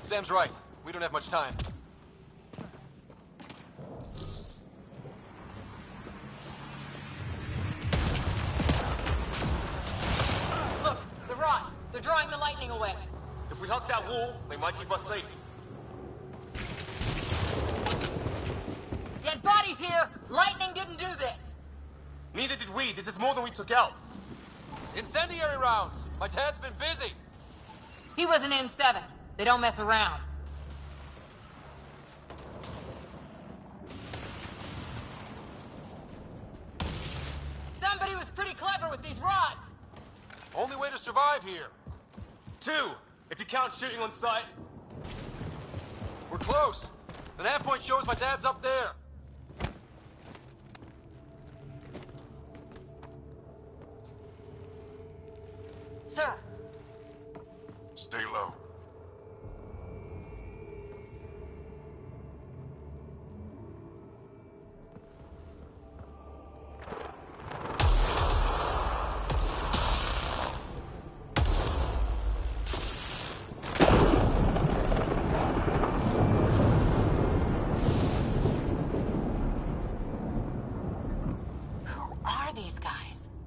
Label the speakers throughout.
Speaker 1: Sam's right. We don't have much time.
Speaker 2: Look, the rods. They're drawing the lightning away.
Speaker 3: If we hug that wall, they might keep us safe.
Speaker 2: Dead bodies here! Lightning didn't do this!
Speaker 3: Neither did we. This is more than we took out.
Speaker 1: Incendiary rounds! My dad's been busy!
Speaker 2: He was an N7. They don't mess around. Somebody was pretty clever with these rods!
Speaker 1: Only way to survive here.
Speaker 3: 2, if you count shooting on sight.
Speaker 1: We're close. The nav point shows my dad's up there.
Speaker 2: Sir!
Speaker 4: Stay low.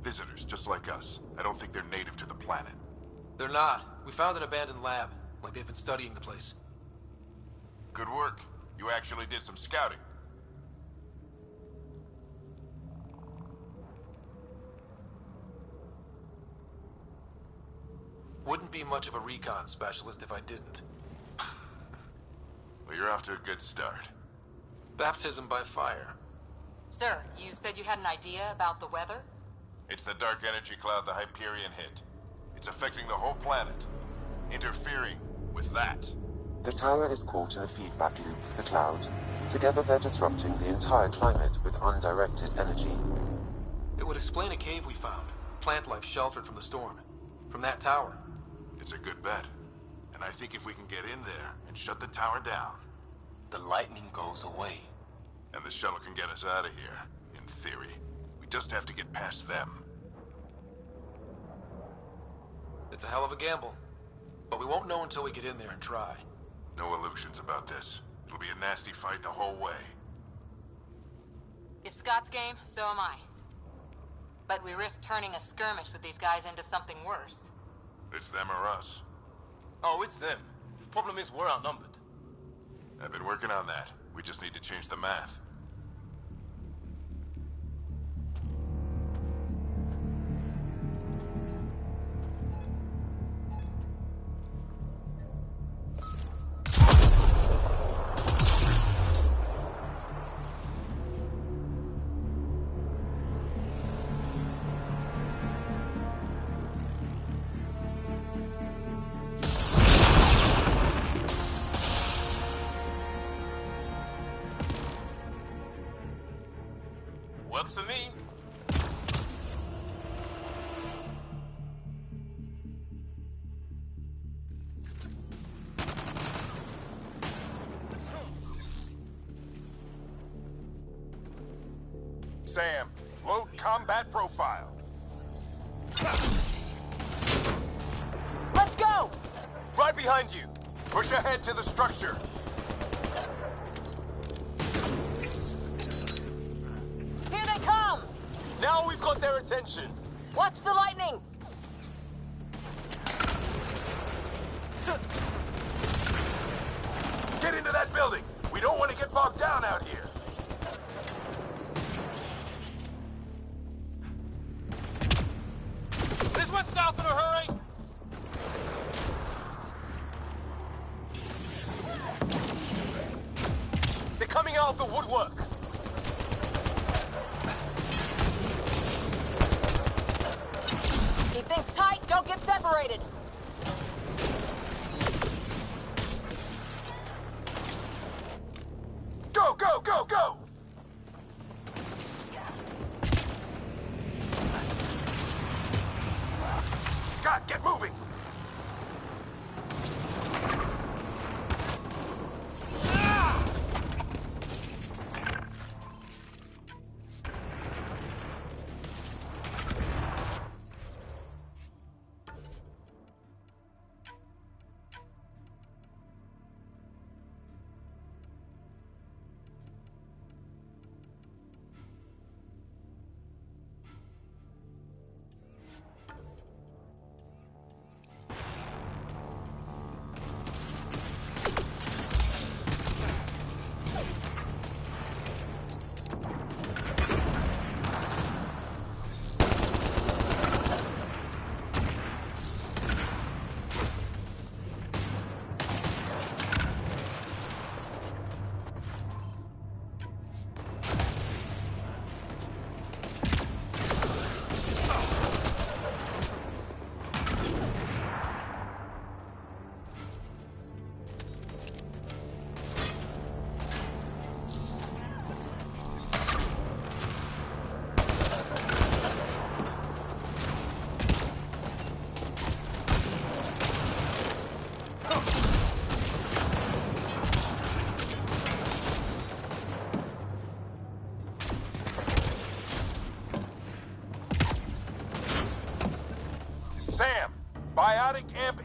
Speaker 4: Visitors, just like us. I don't think they're native to the planet.
Speaker 1: They're not. We found an abandoned lab, like they've been studying the place.
Speaker 4: Good work. You actually did some scouting.
Speaker 1: Wouldn't be much of a recon specialist if I didn't.
Speaker 4: Well, you're off to a good start.
Speaker 1: Baptism by fire.
Speaker 2: Sir, you said you had an idea about the weather?
Speaker 4: It's the dark energy cloud the Hyperion hit. It's affecting the whole planet. Interfering with that.
Speaker 5: The tower is caught in a feedback loop with the cloud. Together they're disrupting the entire climate with undirected energy.
Speaker 1: It would explain a cave we found. Plant life sheltered from the storm. From that tower.
Speaker 4: It's a good bet. And I think if we can get in there and shut the tower down,
Speaker 6: the lightning goes away.
Speaker 4: And the shuttle can get us out of here, in theory. We just have to get past them.
Speaker 1: It's a hell of a gamble. But we won't know until we get in there and try.
Speaker 4: No illusions about this. It'll be a nasty fight the whole way.
Speaker 2: If Scott's game, so am I. But we risk turning a skirmish with these guys into something worse.
Speaker 4: It's them or us.
Speaker 3: Oh, it's them. Problem is, we're outnumbered.
Speaker 4: I've been working on that. We just need to change the math.
Speaker 3: Works for me.
Speaker 4: Sam, load combat profile.
Speaker 2: Let's go!
Speaker 3: Right behind you.
Speaker 4: Push ahead to the structure.
Speaker 2: Here they come!
Speaker 3: Now we've got their attention.
Speaker 2: Watch the lightning!
Speaker 4: Get into that building. We don't want to get bogged down out here.
Speaker 1: This went south in a hurry!
Speaker 3: They're coming out of the woodwork.
Speaker 2: Keep things tight, don't get separated!
Speaker 4: Go, go, go, go! Scott, get moving!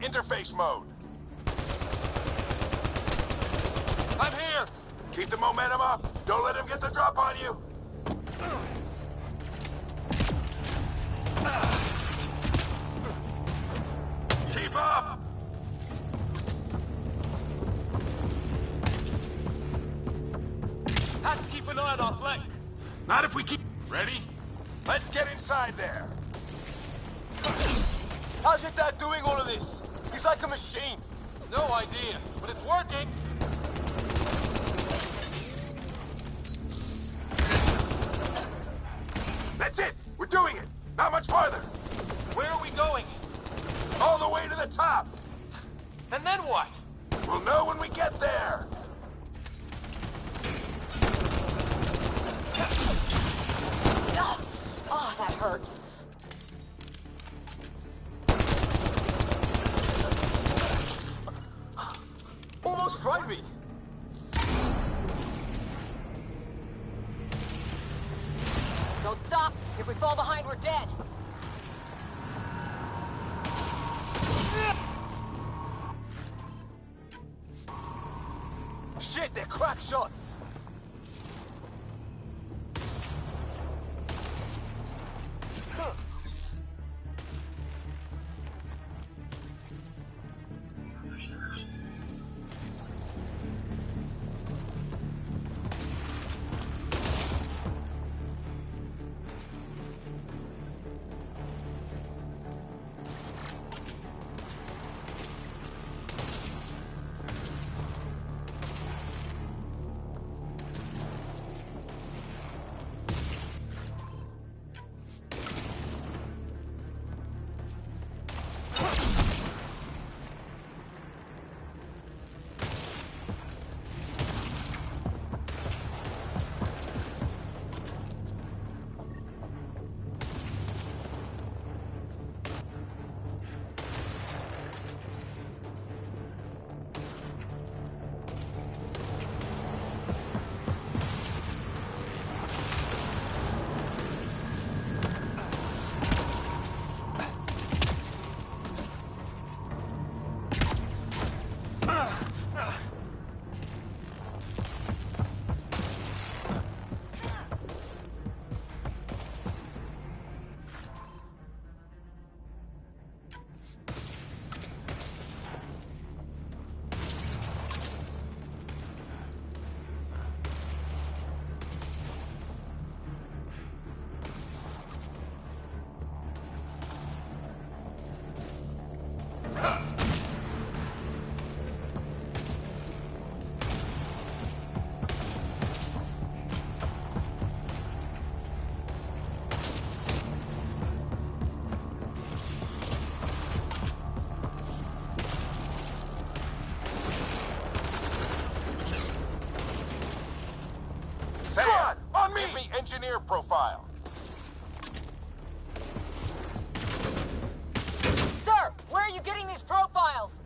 Speaker 4: Interface mode.
Speaker 3: I'm here!
Speaker 4: Keep the momentum up. Don't let him get the drop on you. Keep up!
Speaker 3: Have to keep an eye on our flank.
Speaker 4: Not if we keep... Ready? Let's get inside there.
Speaker 3: How's your dad doing all of this? He's like a machine.
Speaker 1: No idea, but it's working.
Speaker 4: That's it! We're doing it! Not much farther!
Speaker 1: Where are we going?
Speaker 4: All the way to the top!
Speaker 1: And then what?
Speaker 4: We'll know when we get there!
Speaker 2: Oh, that hurt.
Speaker 3: Almost fried me.
Speaker 2: Don't stop. If we fall behind, we're dead.
Speaker 3: Shit, they're crack shots.
Speaker 4: Sam, on me! Give me engineer profile.
Speaker 2: Sir, where are you getting these profiles?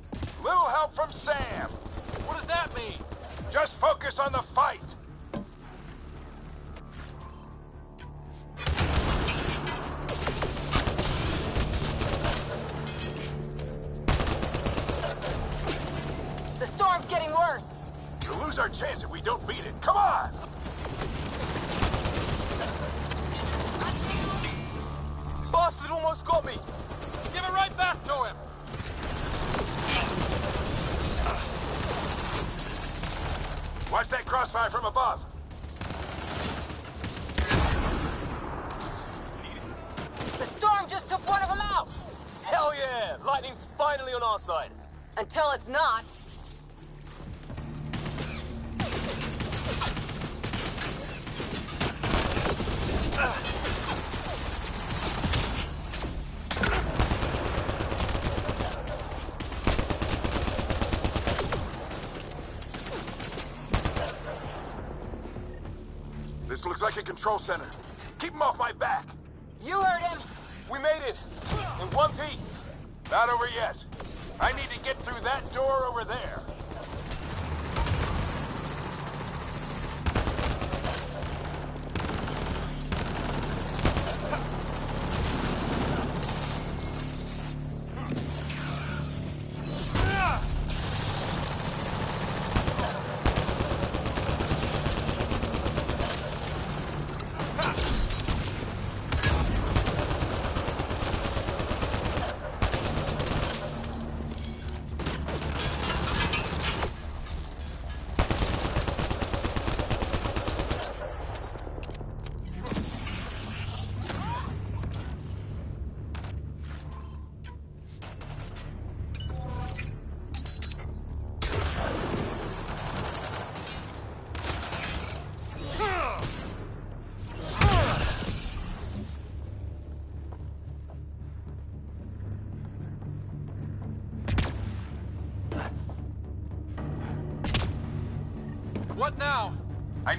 Speaker 4: Little help from Sam.
Speaker 1: What does that mean?
Speaker 4: Just focus on the fight.
Speaker 2: The storm's getting worse.
Speaker 4: We'll lose our chance if we don't beat it. Come on!
Speaker 3: Bastard almost got me.
Speaker 1: Give it right back to him.
Speaker 4: Watch that crossfire from above.
Speaker 2: The storm just took one of them out.
Speaker 3: Hell yeah! Lightning's finally on our side.
Speaker 2: Until it's not.
Speaker 4: This looks like a control center. Keep him off my back.
Speaker 2: You heard him.
Speaker 3: We made it. In one piece.
Speaker 4: Not over yet. I need to get through that door over there.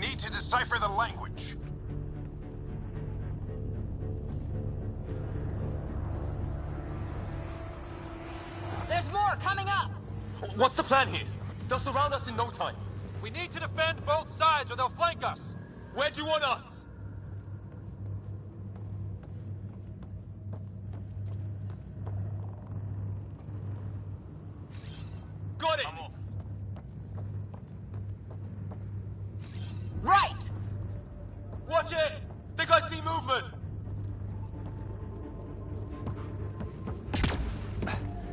Speaker 4: need to decipher the language.
Speaker 2: There's more coming up!
Speaker 3: What's the plan here? They'll surround us in no time.
Speaker 1: We need to defend both sides or they'll flank us.
Speaker 3: Where do you want us? Got it!
Speaker 2: Right!
Speaker 3: Watch it! Think I see movement!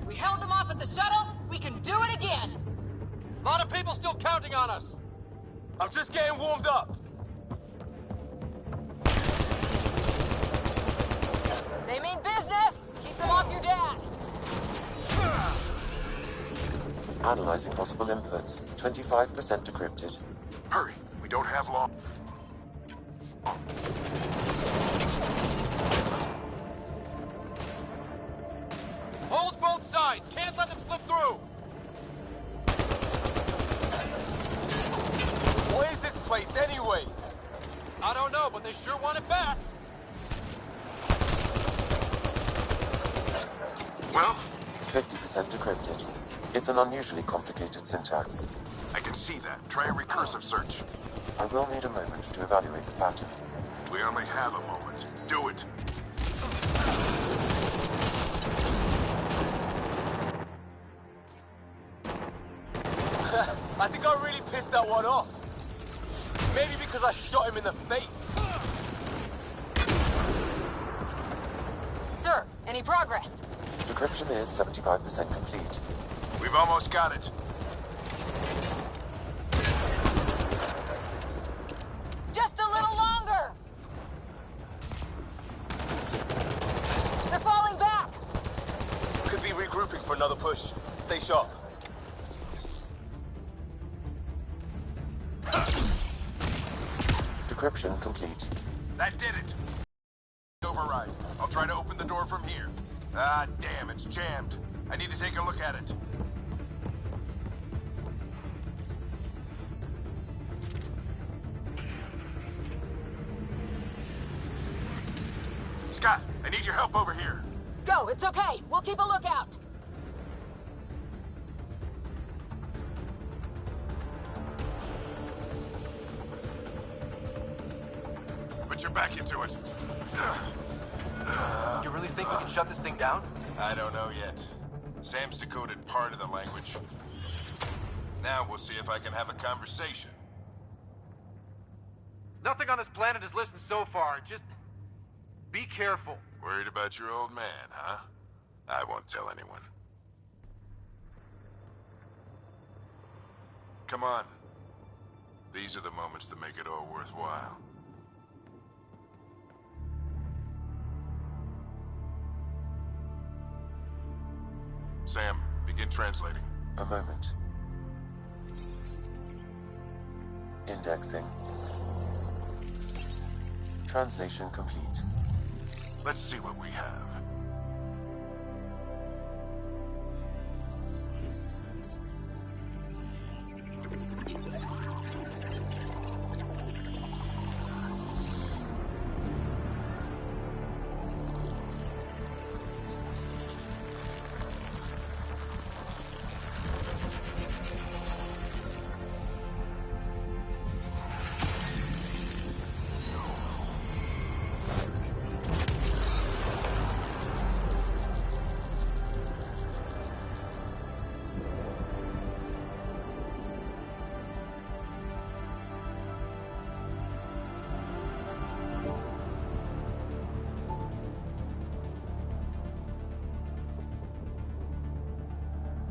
Speaker 2: We held them off at the shuttle, we can do it again!
Speaker 1: A lot of people still counting on us.
Speaker 3: I'm just getting warmed up.
Speaker 2: They mean business! Keep them off your dad!
Speaker 5: Analyzing possible inputs. 25% decrypted.
Speaker 4: Hurry, we don't have long.
Speaker 1: Hold both sides. Can't let them slip through.
Speaker 3: What is this place anyway?
Speaker 1: I don't know, but they sure want it back.
Speaker 4: Well,
Speaker 5: 50% decrypted. It's an unusually complicated syntax.
Speaker 4: I can see that. Try a recursive search.
Speaker 5: I will need a moment to evaluate the pattern.
Speaker 4: We only have a moment. Do it.
Speaker 3: I think I really pissed that one off. Maybe because I shot him in the face.
Speaker 2: Sir, any progress?
Speaker 5: Decryption is 75% complete.
Speaker 4: We've almost got it.
Speaker 2: Just a little longer! They're falling back!
Speaker 3: Could be regrouping for another push. Stay sharp.
Speaker 5: Decryption complete.
Speaker 4: That did it. Override. I'll try to open the door from here. Ah, damn, it's jammed. I need to take a look at it. Scott, I need your help over here.
Speaker 2: Go, it's okay. We'll keep a lookout.
Speaker 4: Put your back into it.
Speaker 1: You really think we can shut this thing down?
Speaker 4: I don't know yet. Sam's decoded part of the language. Now we'll see if I can have a conversation.
Speaker 1: Nothing on this planet is listened so far. Just be careful.
Speaker 4: Worried about your old man, huh? I won't tell anyone. Come on. These are the moments that make it all worthwhile. Sam, begin translating.
Speaker 5: A moment. Indexing. Translation complete.
Speaker 4: Let's see what we have.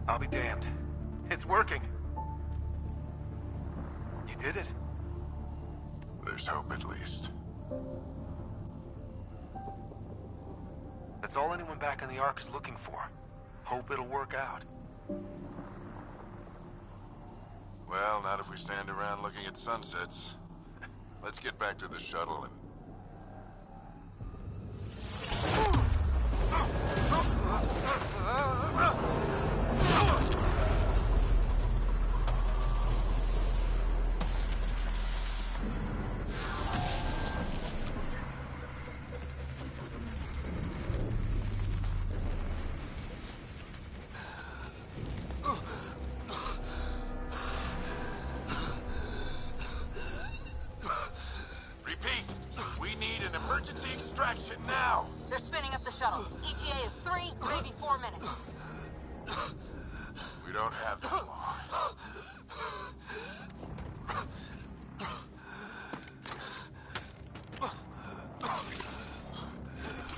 Speaker 1: I'll be damned. It's working. You did it.
Speaker 4: There's hope at least.
Speaker 1: That's all anyone back in the Ark is looking for. Hope it'll work out.
Speaker 4: Well, not if we stand around looking at sunsets. Let's get back to the shuttle and... action now!
Speaker 2: They're spinning up the shuttle. ETA is 3, maybe 4 minutes.
Speaker 4: We don't have that long.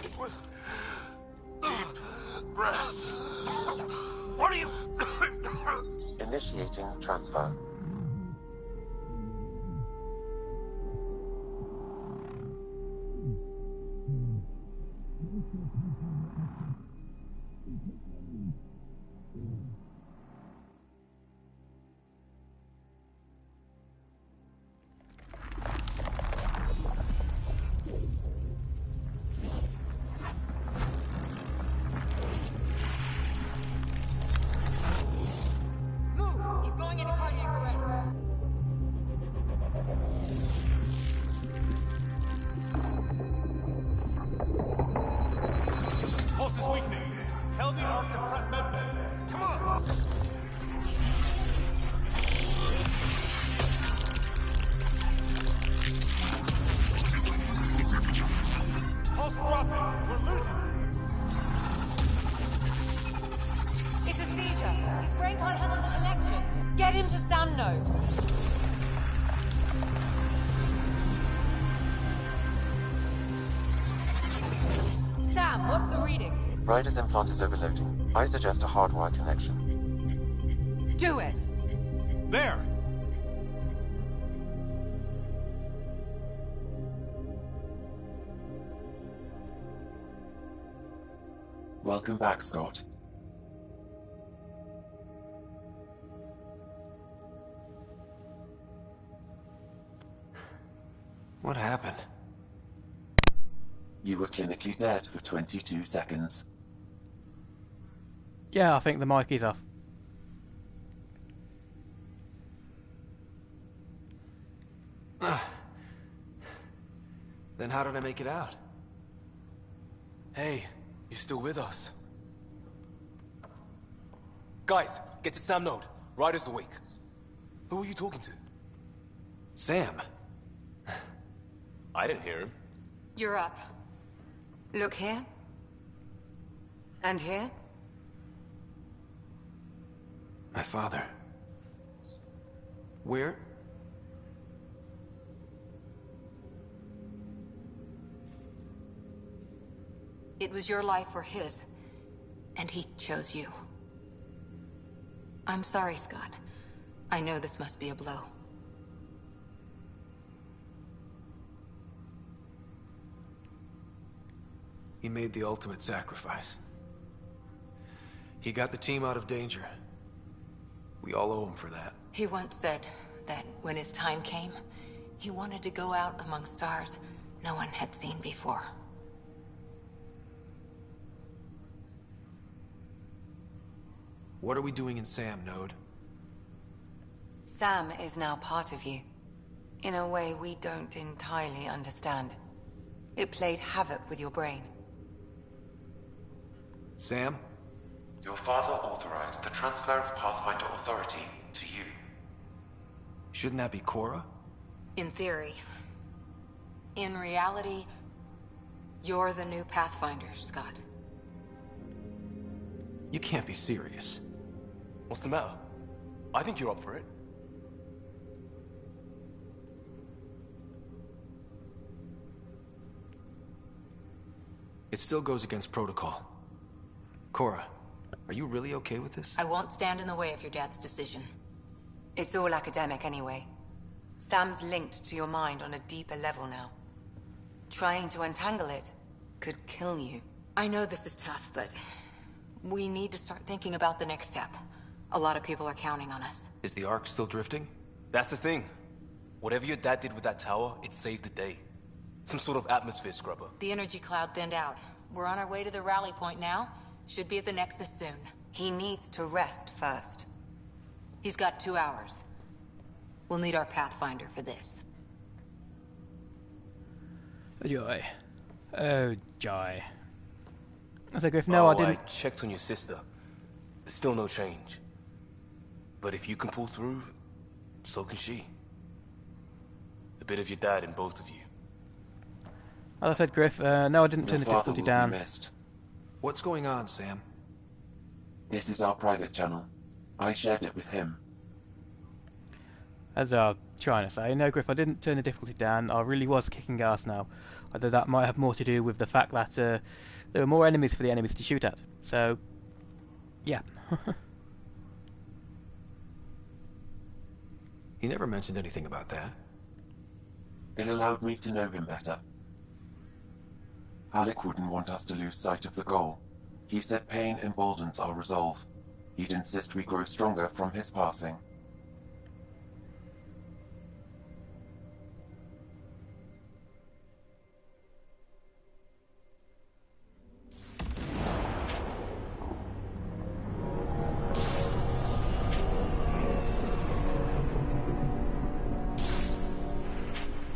Speaker 4: Deep breath. What are you...
Speaker 5: Initiating transfer.
Speaker 2: Move! He's going into cardiac arrest.
Speaker 3: Pulse is weakening. Tell the Ark to prep medbay. Come on! Pulse dropping. We're losing.
Speaker 2: It's a seizure. His brain can't handle the connection. Get him to sound node. Sam, what's the reading?
Speaker 5: Ryder's implant is overloading. I suggest a hardwire connection.
Speaker 2: Do it!
Speaker 3: There!
Speaker 5: Welcome back, Scott.
Speaker 1: What happened?
Speaker 5: You were clinically dead for 22 seconds.
Speaker 7: Yeah, I think the mic is off.
Speaker 1: Then how did I make it out? Hey, you're still with us.
Speaker 6: Guys, get to Sam Node. Ryder's awake. Who are you talking to?
Speaker 1: Sam.
Speaker 6: I didn't hear him.
Speaker 2: You're up. Look here. And here.
Speaker 1: My father. Where?
Speaker 2: It was your life or his, and he chose you. I'm sorry, Scott. I know this must be a blow.
Speaker 1: He made the ultimate sacrifice. He got the team out of danger. We all owe him for that.
Speaker 2: He once said that when his time came, he wanted to go out among stars no one had seen before.
Speaker 1: What are we doing in Sam, Node?
Speaker 8: Sam is now part of you, in a way we don't entirely understand. It played havoc with your brain.
Speaker 1: Sam?
Speaker 5: Your father authorized the transfer of Pathfinder authority to you.
Speaker 1: Shouldn't that be Cora?
Speaker 2: In theory. In reality, you're the new Pathfinder, Scott.
Speaker 1: You can't be serious.
Speaker 6: What's the matter? I think you're up for it.
Speaker 1: It still goes against protocol. Cora, are you really okay with this?
Speaker 2: I won't stand in the way of your dad's decision.
Speaker 8: It's all academic anyway. Sam's linked to your mind on a deeper level now. Trying to untangle it could kill you.
Speaker 2: I know this is tough, but we need to start thinking about the next step. A lot of people are counting on us.
Speaker 1: Is the Ark still drifting?
Speaker 6: That's the thing. Whatever your dad did with that tower, it saved the day. Some sort of atmosphere scrubber.
Speaker 2: The energy cloud thinned out. We're on our way to the rally point now. Should be at the Nexus soon.
Speaker 8: He needs to rest first.
Speaker 2: He's got 2 hours. We'll need our Pathfinder for this.
Speaker 7: Oh joy. Oh joy. I was like, if no, I didn't.
Speaker 6: I checked on your sister. There's still no change. But if you can pull through, so can she. A bit of your dad in both of you.
Speaker 7: As I said, Griff, no, I didn't turn
Speaker 5: Your
Speaker 7: the
Speaker 5: father
Speaker 7: difficulty
Speaker 5: will
Speaker 7: down.
Speaker 5: be missed.
Speaker 1: What's going on, Sam?
Speaker 5: This is our private channel. I shared it with him.
Speaker 7: As I'm trying to say, no, Griff, I didn't turn the difficulty down. I really was kicking ass now. Although that might have more to do with the fact that there were more enemies for the enemies to shoot at. So, yeah.
Speaker 1: He never mentioned anything about that.
Speaker 5: It allowed me to know him better. Alec wouldn't want us to lose sight of the goal. He said pain emboldens our resolve. He'd insist we grow stronger from his passing.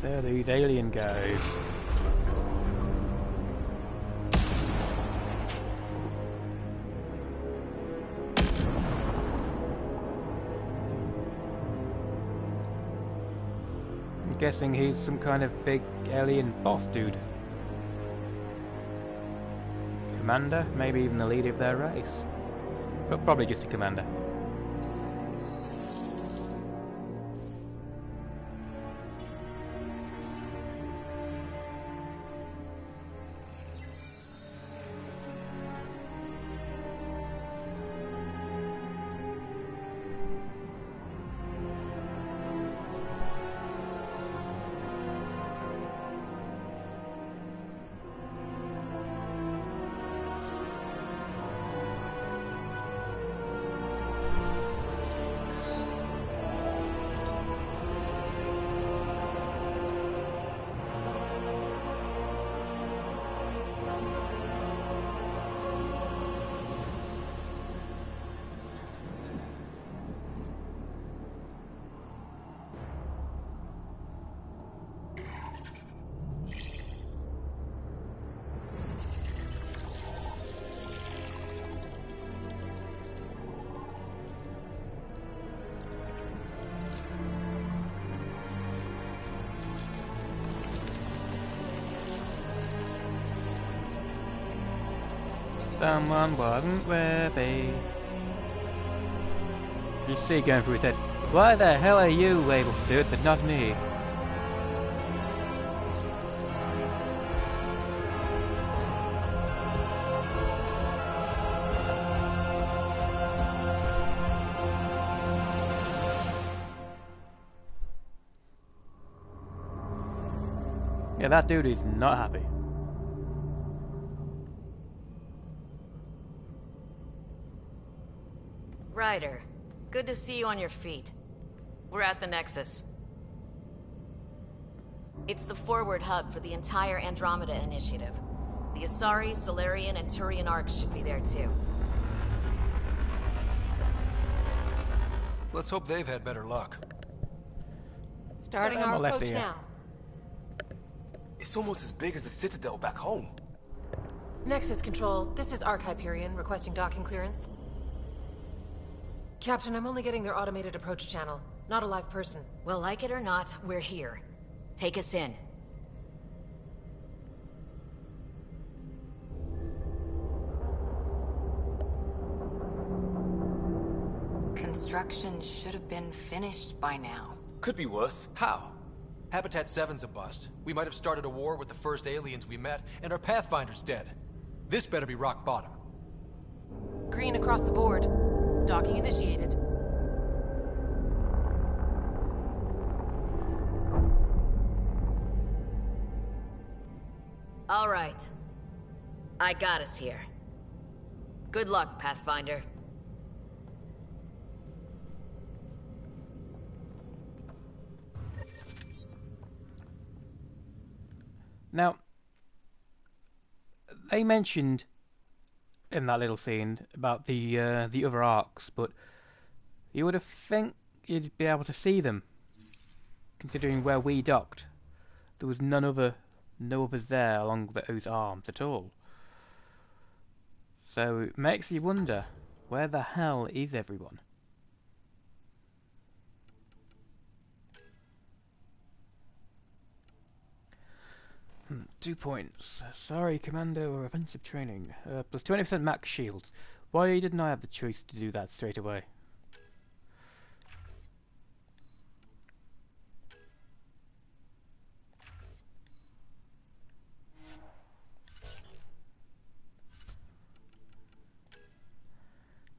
Speaker 7: So these alien guys. I'm guessing he's some kind of big alien boss dude. Commander? Maybe even the leader of their race. But probably just a commander. Someone wasn't ready. You see going through his head, why the hell are you able to do it but not me? Yeah, that dude is not happy.
Speaker 9: Ryder, good to see you on your feet. We're at the Nexus. It's the forward hub for the entire Andromeda initiative. The Asari, Solarian, and Turian arcs should be there too.
Speaker 1: Let's hope they've had better luck.
Speaker 10: Starting
Speaker 7: I'm
Speaker 10: our
Speaker 7: a lefty,
Speaker 10: approach
Speaker 7: yeah.
Speaker 10: now.
Speaker 6: It's almost as big as the Citadel back home.
Speaker 10: Nexus Control, this is Arc Hyperion requesting docking clearance. Captain, I'm only getting their automated approach channel, not a live person.
Speaker 9: Well, like it or not, we're here. Take us in.
Speaker 2: Construction should have been finished by now.
Speaker 6: Could be worse.
Speaker 1: How? Habitat 7's a bust. We might have started a war with the first aliens we met, and our Pathfinder's dead. This better be rock bottom.
Speaker 10: Green across the board. Docking initiated.
Speaker 9: All right. I got us here. Good luck, Pathfinder.
Speaker 7: Now, they mentioned in that little scene about the other arcs, but you would have think you'd be able to see them, considering where we docked. There was no others there along those arms at all. So it makes you wonder, where the hell is everyone? 2 points. Sorry, Commando or offensive training. Plus 20% max shields. Why didn't I have the choice to do that straight away?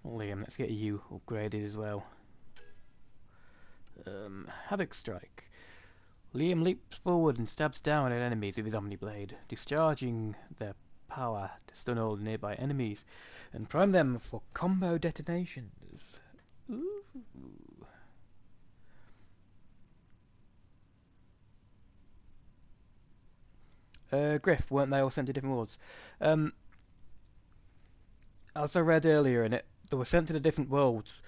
Speaker 7: Liam, let's get you upgraded as well. Havoc Strike. Liam leaps forward and stabs down at enemies with his Omni Blade, discharging their power to stun all nearby enemies and prime them for combo detonations. Ooh. Griff, weren't they all sent to different worlds? As I read earlier in it, they were sent to the different worlds,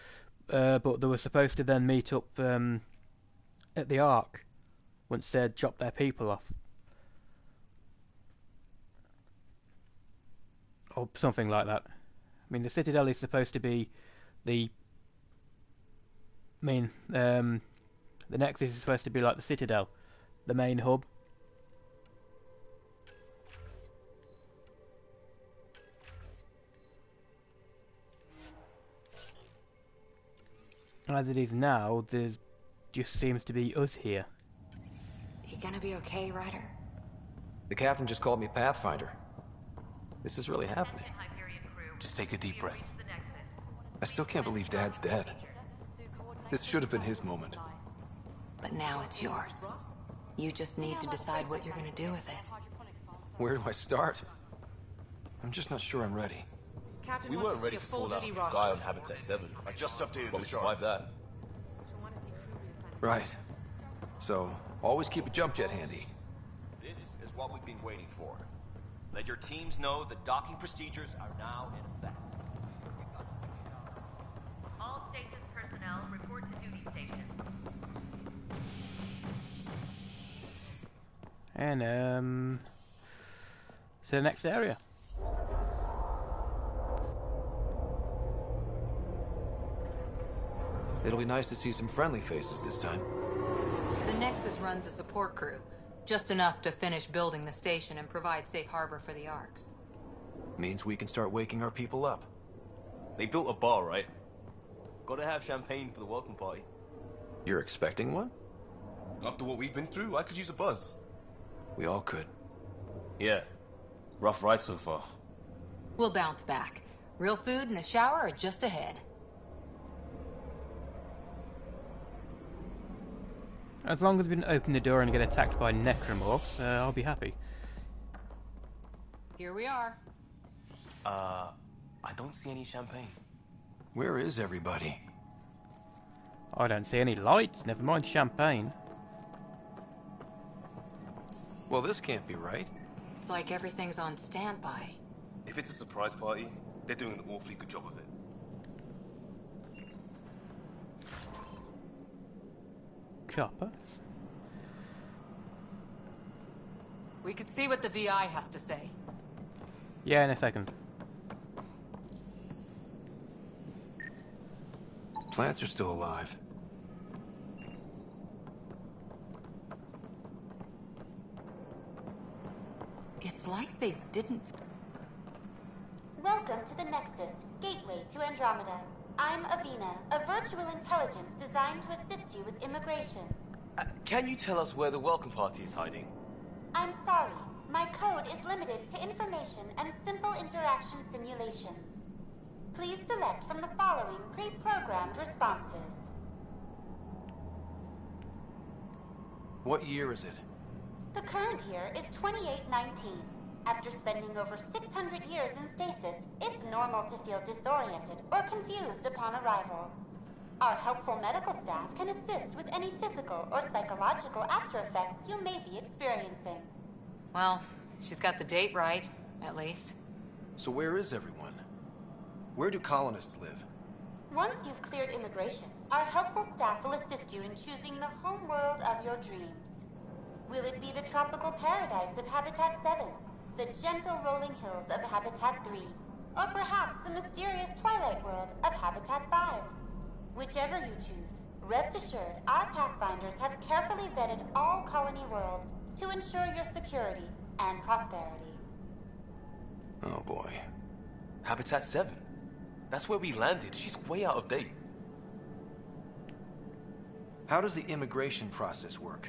Speaker 7: but they were supposed to then meet up at the Ark once they'd chopped their people off. Or something like that. I mean, the Citadel is supposed to be the Nexus is supposed to be like the Citadel, the main hub. As it is now, there just seems to be us here.
Speaker 2: You gonna be okay, Ryder?
Speaker 1: The captain just called me Pathfinder. This is really happening.
Speaker 6: Just take a deep breath.
Speaker 1: I still can't believe Dad's dead. This should have been his moment.
Speaker 2: But now it's yours. You just need to decide what you're gonna do with it.
Speaker 1: Where do I start? I'm just not sure I'm ready.
Speaker 10: Captain
Speaker 6: We
Speaker 10: wants
Speaker 6: weren't
Speaker 10: to
Speaker 6: ready
Speaker 10: see
Speaker 6: to
Speaker 10: a full
Speaker 6: fall out
Speaker 10: duty
Speaker 6: of the
Speaker 10: roster.
Speaker 6: sky on Habitat 7.
Speaker 4: I just updated
Speaker 6: But
Speaker 4: the
Speaker 6: we survived
Speaker 4: charts.
Speaker 6: that.
Speaker 1: Right. So, always keep a jump jet handy.
Speaker 11: This is what we've been waiting for. Let your teams know the docking procedures are now in effect.
Speaker 12: All stasis personnel report to duty stations.
Speaker 7: And to the next area.
Speaker 1: It'll be nice to see some friendly faces this time.
Speaker 2: The Nexus runs a support crew, just enough to finish building the station and provide safe harbor for the Arks.
Speaker 1: Means we can start waking our people up.
Speaker 6: They built a bar, right? Gotta have champagne for the welcome party.
Speaker 1: You're expecting one?
Speaker 6: After what we've been through, I could use a buzz.
Speaker 1: We all could.
Speaker 6: Yeah. Rough ride so far.
Speaker 2: We'll bounce back. Real food and a shower are just ahead.
Speaker 7: As long as we didn't open the door and get attacked by necromorphs, I'll be happy.
Speaker 2: Here we are.
Speaker 6: I don't see any champagne.
Speaker 1: Where is everybody?
Speaker 7: I don't see any lights, never mind champagne.
Speaker 1: Well, this can't be right.
Speaker 2: It's like everything's on standby.
Speaker 6: If it's a surprise party, they're doing an awfully good job of it.
Speaker 7: Chopper?
Speaker 2: We could see what the VI has to say.
Speaker 7: Yeah, in a second.
Speaker 1: Plants are still alive.
Speaker 2: It's like they didn't...
Speaker 13: Welcome to the Nexus, gateway to Andromeda. I'm Avina, a virtual intelligence designed to assist you with immigration.
Speaker 6: Can you tell us where the welcome party is hiding?
Speaker 13: I'm sorry, my code is limited to information and simple interaction simulations. Please select from the following pre-programmed responses.
Speaker 1: What year is it?
Speaker 13: The current year is 2819. After spending over 600 years in stasis, it's normal to feel disoriented or confused upon arrival. Our helpful medical staff can assist with any physical or psychological after effects you may be experiencing.
Speaker 2: Well, she's got the date right, at least.
Speaker 1: So where is everyone? Where do colonists live?
Speaker 13: Once you've cleared immigration, our helpful staff will assist you in choosing the home world of your dreams. Will it be the tropical paradise of Habitat 7, the gentle rolling hills of Habitat 3, or perhaps the mysterious twilight world of Habitat 5? Whichever you choose, rest assured our Pathfinders have carefully vetted all colony worlds to ensure your security and prosperity.
Speaker 1: Oh boy.
Speaker 6: Habitat 7. That's where we landed. She's way out of date.
Speaker 1: How does the immigration process work?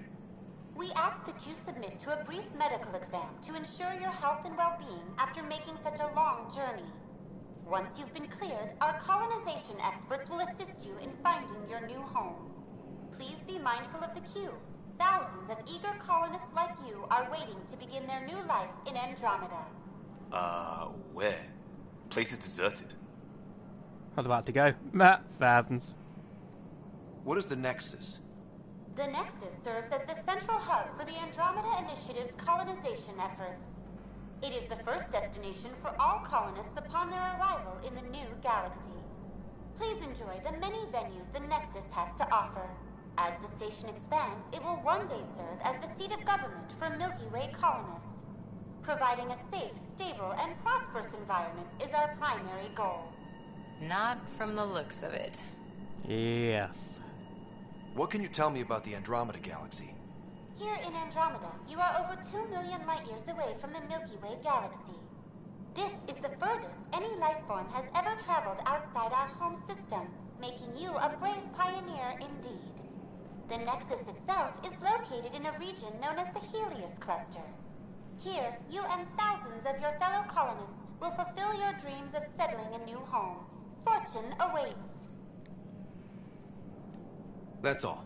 Speaker 13: We ask that you submit to a brief medical exam to ensure your health and well-being after making such a long journey. Once you've been cleared, our colonization experts will assist you in finding your new home. Please be mindful of the queue. Thousands of eager colonists like you are waiting to begin their new life in Andromeda.
Speaker 6: Where? Place is deserted.
Speaker 7: I was about to go. Thousands.
Speaker 1: What is the Nexus?
Speaker 13: The Nexus serves as the central hub for the Andromeda Initiative's colonization efforts. It is the first destination for all colonists upon their arrival in the new galaxy. Please enjoy the many venues the Nexus has to offer. As the station expands, it will one day serve as the seat of government for Milky Way colonists. Providing a safe, stable, and prosperous environment is our primary goal.
Speaker 2: Not from the looks of it.
Speaker 7: Yes.
Speaker 1: What can you tell me about the Andromeda galaxy?
Speaker 13: Here in Andromeda, you are over 2 million light-years away from the Milky Way galaxy. This is the furthest any life form has ever traveled outside our home system, making you a brave pioneer indeed. The Nexus itself is located in a region known as the Helios Cluster. Here, you and thousands of your fellow colonists will fulfill your dreams of settling a new home. Fortune awaits.
Speaker 1: That's all.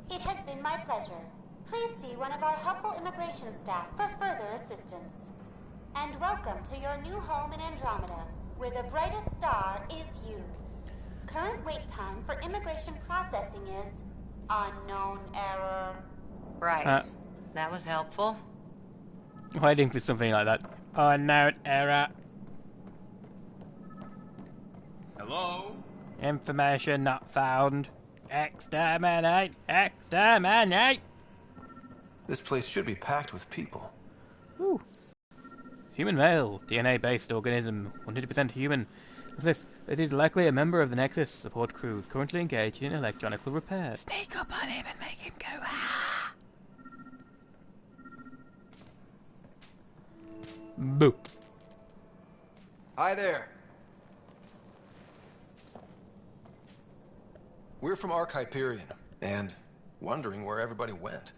Speaker 13: It has been my pleasure. Please see one of our helpful immigration staff for further assistance. And welcome to your new home in Andromeda, where the brightest star is you. Current wait time for immigration processing is unknown error.
Speaker 2: Right. That was helpful.
Speaker 7: Waiting for something like that. Unknown error.
Speaker 11: Hello?
Speaker 7: Information not found. Exterminate! Exterminate!
Speaker 1: This place should be packed with people.
Speaker 7: Ooh. Human male, DNA-based organism, 100% human. This is likely a member of the Nexus support crew, currently engaged in electronical repair. Sneak up on him and make him go ah! Boo.
Speaker 1: Hi there. We're from Hyperion, and wondering where everybody went.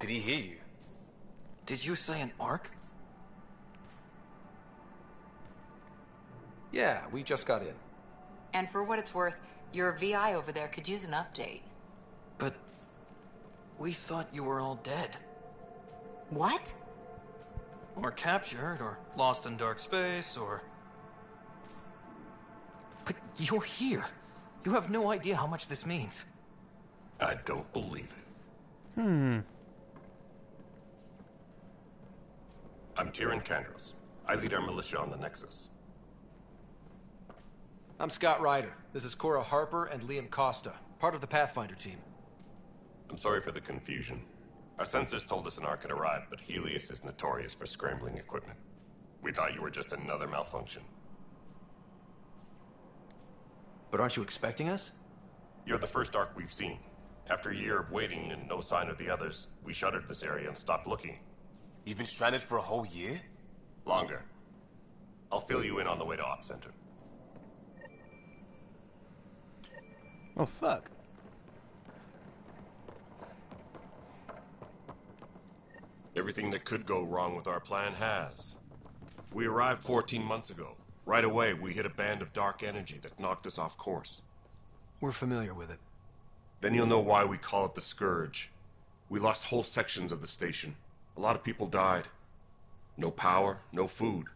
Speaker 6: Did he hear you?
Speaker 1: Did you say an Ark? Yeah, we just got in.
Speaker 2: And for what it's worth, your VI over there could use an update.
Speaker 1: But we thought you were all dead.
Speaker 2: What?
Speaker 1: Or captured, or lost in dark space, or... But you're here. You have no idea how much this means.
Speaker 14: I don't believe it. I'm Tyrion Kandros. I lead our militia on the Nexus.
Speaker 1: I'm Scott Ryder. This is Cora Harper and Liam Costa, part of the Pathfinder team.
Speaker 14: I'm sorry for the confusion. Our sensors told us an Ark had arrived, but Helios is notorious for scrambling equipment. We thought you were just another malfunction.
Speaker 1: But aren't you expecting us?
Speaker 14: You're the first Ark we've seen. After a year of waiting and no sign of the others, we shuttered this area and stopped looking.
Speaker 6: You've been stranded for a whole year?
Speaker 14: Longer. I'll fill you in on the way to Op Center.
Speaker 7: Oh, fuck.
Speaker 14: Everything that could go wrong with our plan has. We arrived 14 months ago. Right away, we hit a band of dark energy that knocked us off course.
Speaker 1: We're familiar with it.
Speaker 14: Then you'll know why we call it the Scourge. We lost whole sections of the station. A lot of people died. No power, no food.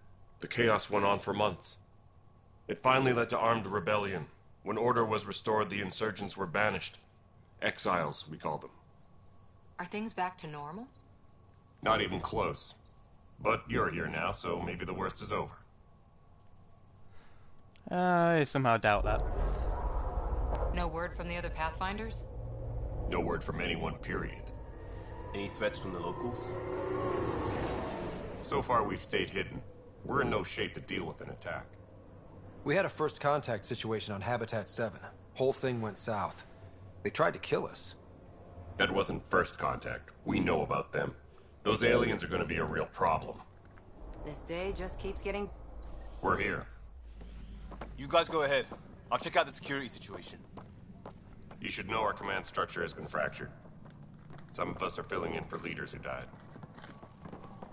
Speaker 14: The chaos went on for months. It finally led to armed rebellion. When order was restored, the insurgents were banished. Exiles, we call them.
Speaker 2: Are things back to normal?
Speaker 14: Not even close. But you're here now, so maybe the worst is over.
Speaker 7: I somehow doubt that.
Speaker 2: No word from the other Pathfinders?
Speaker 14: No word from anyone, period.
Speaker 6: Any threats from the locals?
Speaker 14: So far, we've stayed hidden. We're in no shape to deal with an attack.
Speaker 1: We had a first contact situation on Habitat 7. Whole thing went south. They tried to kill us.
Speaker 14: That wasn't first contact. We know about them. Those aliens are gonna be a real problem.
Speaker 8: This day just keeps getting...
Speaker 14: We're here.
Speaker 6: You guys go ahead. I'll check out the security situation.
Speaker 14: You should know our command structure has been fractured. Some of us are filling in for leaders who died.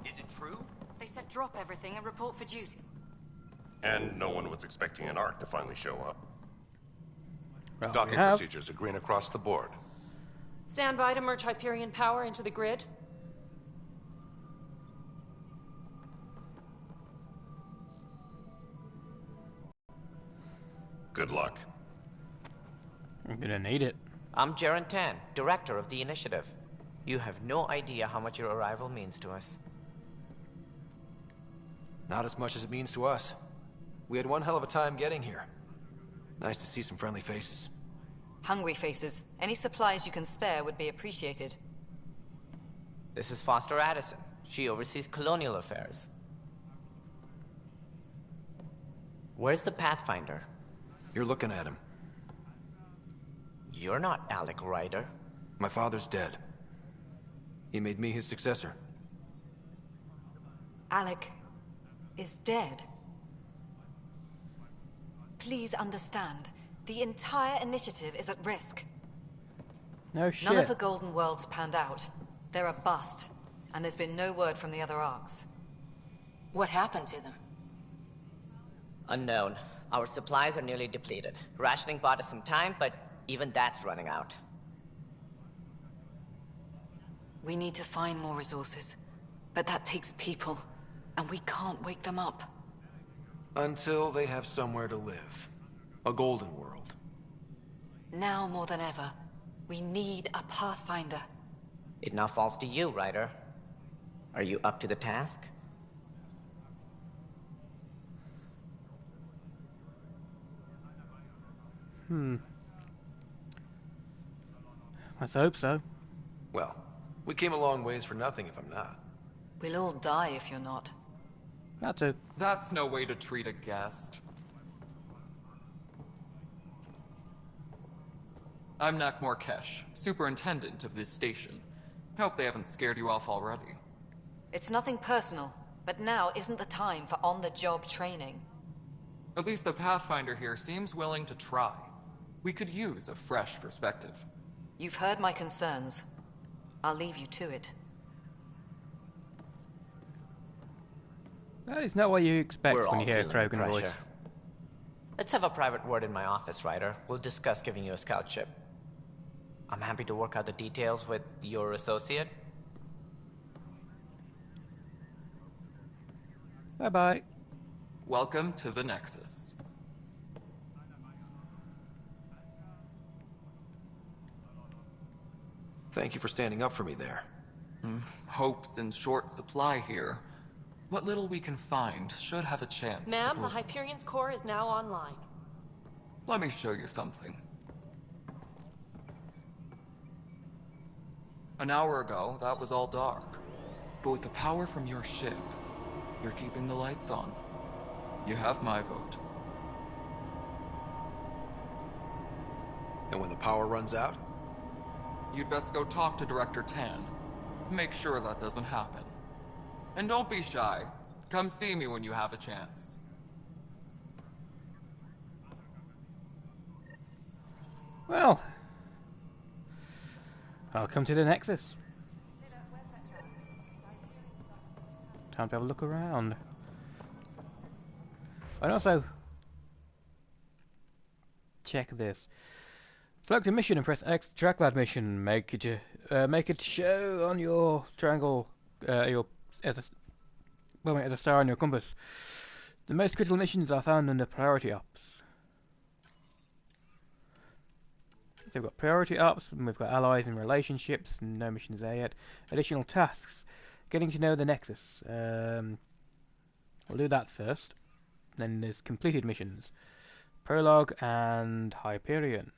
Speaker 11: Is it true?
Speaker 8: They said drop everything and report for duty.
Speaker 14: And no one was expecting an Ark to finally show up.
Speaker 7: Well,
Speaker 15: Docking procedures are green across the board.
Speaker 10: Stand by to merge Hyperion power into the grid.
Speaker 14: Good luck.
Speaker 7: I'm gonna need it.
Speaker 16: I'm Jaren Tan, director of the initiative. You have no idea how much your arrival means to us.
Speaker 1: Not as much as it means to us. We had one hell of a time getting here. Nice to see some friendly faces.
Speaker 8: Hungry faces. Any supplies you can spare would be appreciated.
Speaker 16: This is Foster Addison. She oversees colonial affairs. Where's the Pathfinder?
Speaker 1: You're looking at him.
Speaker 16: You're not Alec Ryder.
Speaker 1: My father's dead. He made me his successor.
Speaker 8: Alec is dead. Please understand, the entire initiative is at risk.
Speaker 7: No shit.
Speaker 8: None of the Golden Worlds panned out. They're a bust, and there's been no word from the other arcs.
Speaker 2: What happened to them?
Speaker 16: Unknown. Our supplies are nearly depleted. Rationing bought us some time, but even that's running out.
Speaker 8: We need to find more resources, but that takes people, and we can't wake them up.
Speaker 1: Until they have somewhere to live. A golden world.
Speaker 8: Now more than ever, we need a Pathfinder.
Speaker 16: It now falls to you, Ryder. Are you up to the task?
Speaker 7: Let's hope so.
Speaker 1: Well, we came a long ways for nothing if I'm not.
Speaker 8: We'll all die if you're not.
Speaker 7: That too.
Speaker 17: That's no way to treat a guest. I'm Nak Morkesh, superintendent of this station. Hope they haven't scared you off already.
Speaker 8: It's nothing personal, but now isn't the time for on-the-job training.
Speaker 17: At least the Pathfinder here seems willing to try. We could use a fresh perspective.
Speaker 8: You've heard my concerns. I'll leave you to it.
Speaker 7: That is not what you expect
Speaker 16: We're
Speaker 7: when
Speaker 16: all
Speaker 7: you hear a
Speaker 16: feeling the
Speaker 7: Krogan voice.
Speaker 16: pressure. Let's have a private word in my office, Ryder. We'll discuss giving you a scout ship. I'm happy to work out the details with your associate.
Speaker 7: Bye-bye.
Speaker 17: Welcome to the Nexus.
Speaker 1: Thank you for standing up for me there.
Speaker 17: Hope's in short supply here. What little we can find should have a chance
Speaker 10: Ma'am, the Hyperion's core is now online.
Speaker 17: Let me show you something. An hour ago, that was all dark. But with the power from your ship, you're keeping the lights on. You have my vote.
Speaker 1: And when the power runs out?
Speaker 17: You'd best go talk to Director Tan. Make sure that doesn't happen. And don't be shy. Come see me when you have a chance.
Speaker 7: Well, I'll come to the Nexus. Time to have a look around. And also, check this. Select a mission and press X to track that mission. Make it show on your triangle, as a star on your compass. The most critical missions are found under priority ops. So we've got priority ops, and we've got allies and relationships, and no missions there yet. Additional tasks. Getting to know the Nexus. We'll do that first. Then there's completed missions. Prologue and Hyperion.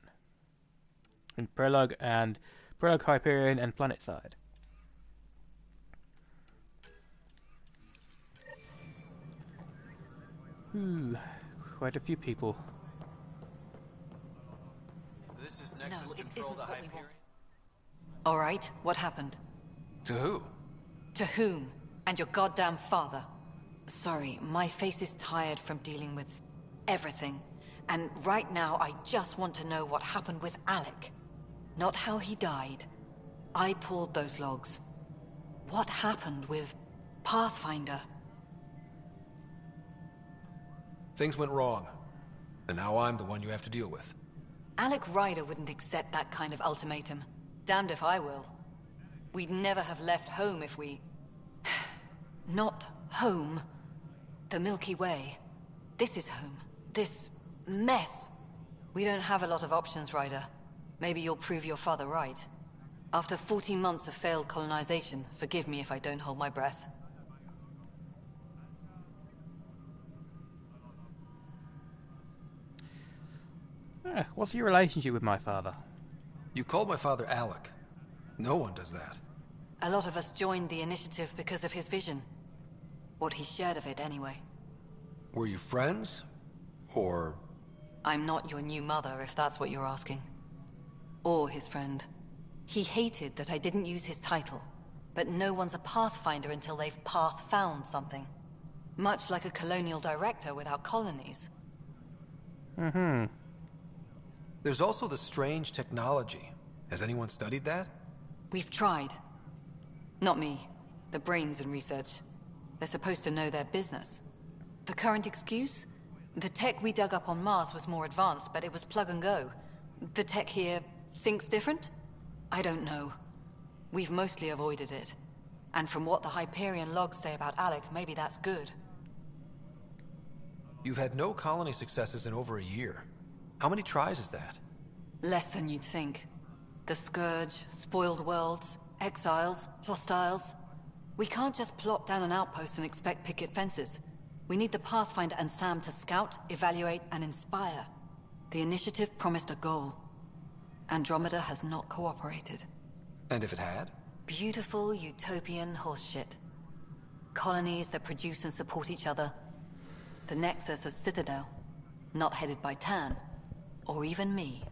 Speaker 7: And Prologue, Hyperion, and Planetside. Quite a few people.
Speaker 11: This is
Speaker 8: No,
Speaker 11: Nexus
Speaker 8: it
Speaker 11: control
Speaker 8: isn't
Speaker 11: to
Speaker 8: what we
Speaker 11: Hyperion.
Speaker 8: want.
Speaker 18: All right, what happened?
Speaker 1: To who?
Speaker 18: To whom? And your goddamn father. Sorry, my face is tired from dealing with everything. And right now, I just want to know what happened with Alec. Not how he died. I pulled those logs. What happened with Pathfinder?
Speaker 1: Things went wrong. And now I'm the one you have to deal with.
Speaker 18: Alec Ryder wouldn't accept that kind of ultimatum. Damned if I will. We'd never have left home if we... Not home. The Milky Way. This is home. This mess. We don't have a lot of options, Ryder. Maybe you'll prove your father right. After 14 months of failed colonization, forgive me if I don't hold my breath.
Speaker 7: What's your relationship with my father?
Speaker 1: You called my father Alec. No one does that.
Speaker 18: A lot of us joined the initiative because of his vision. What he shared of it, anyway.
Speaker 1: Were you friends? Or...
Speaker 18: I'm not your new mother, if that's what you're asking. Or his friend. He hated that I didn't use his title. But no one's a Pathfinder until they've path-found something. Much like a colonial director without colonies.
Speaker 7: Mm-hmm.
Speaker 1: There's also the strange technology. Has anyone studied that?
Speaker 18: We've tried. Not me. The brains in research. They're supposed to know their business. The current excuse? The tech we dug up on Mars was more advanced, but it was plug and go. The tech here thinks different? I don't know. We've mostly avoided it. And from what the Hyperion logs say about Alec, maybe that's good.
Speaker 1: You've had no colony successes in over a year. How many tries is that?
Speaker 18: Less than you'd think. The Scourge, spoiled worlds, exiles, hostiles. We can't just plop down an outpost and expect picket fences. We need the Pathfinder and Sam to scout, evaluate, and inspire. The initiative promised a goal. Andromeda has not cooperated.
Speaker 1: And if it had?
Speaker 18: Beautiful utopian horseshit. Colonies that produce and support each other. The Nexus of Citadel. Not headed by Tan. Or even me.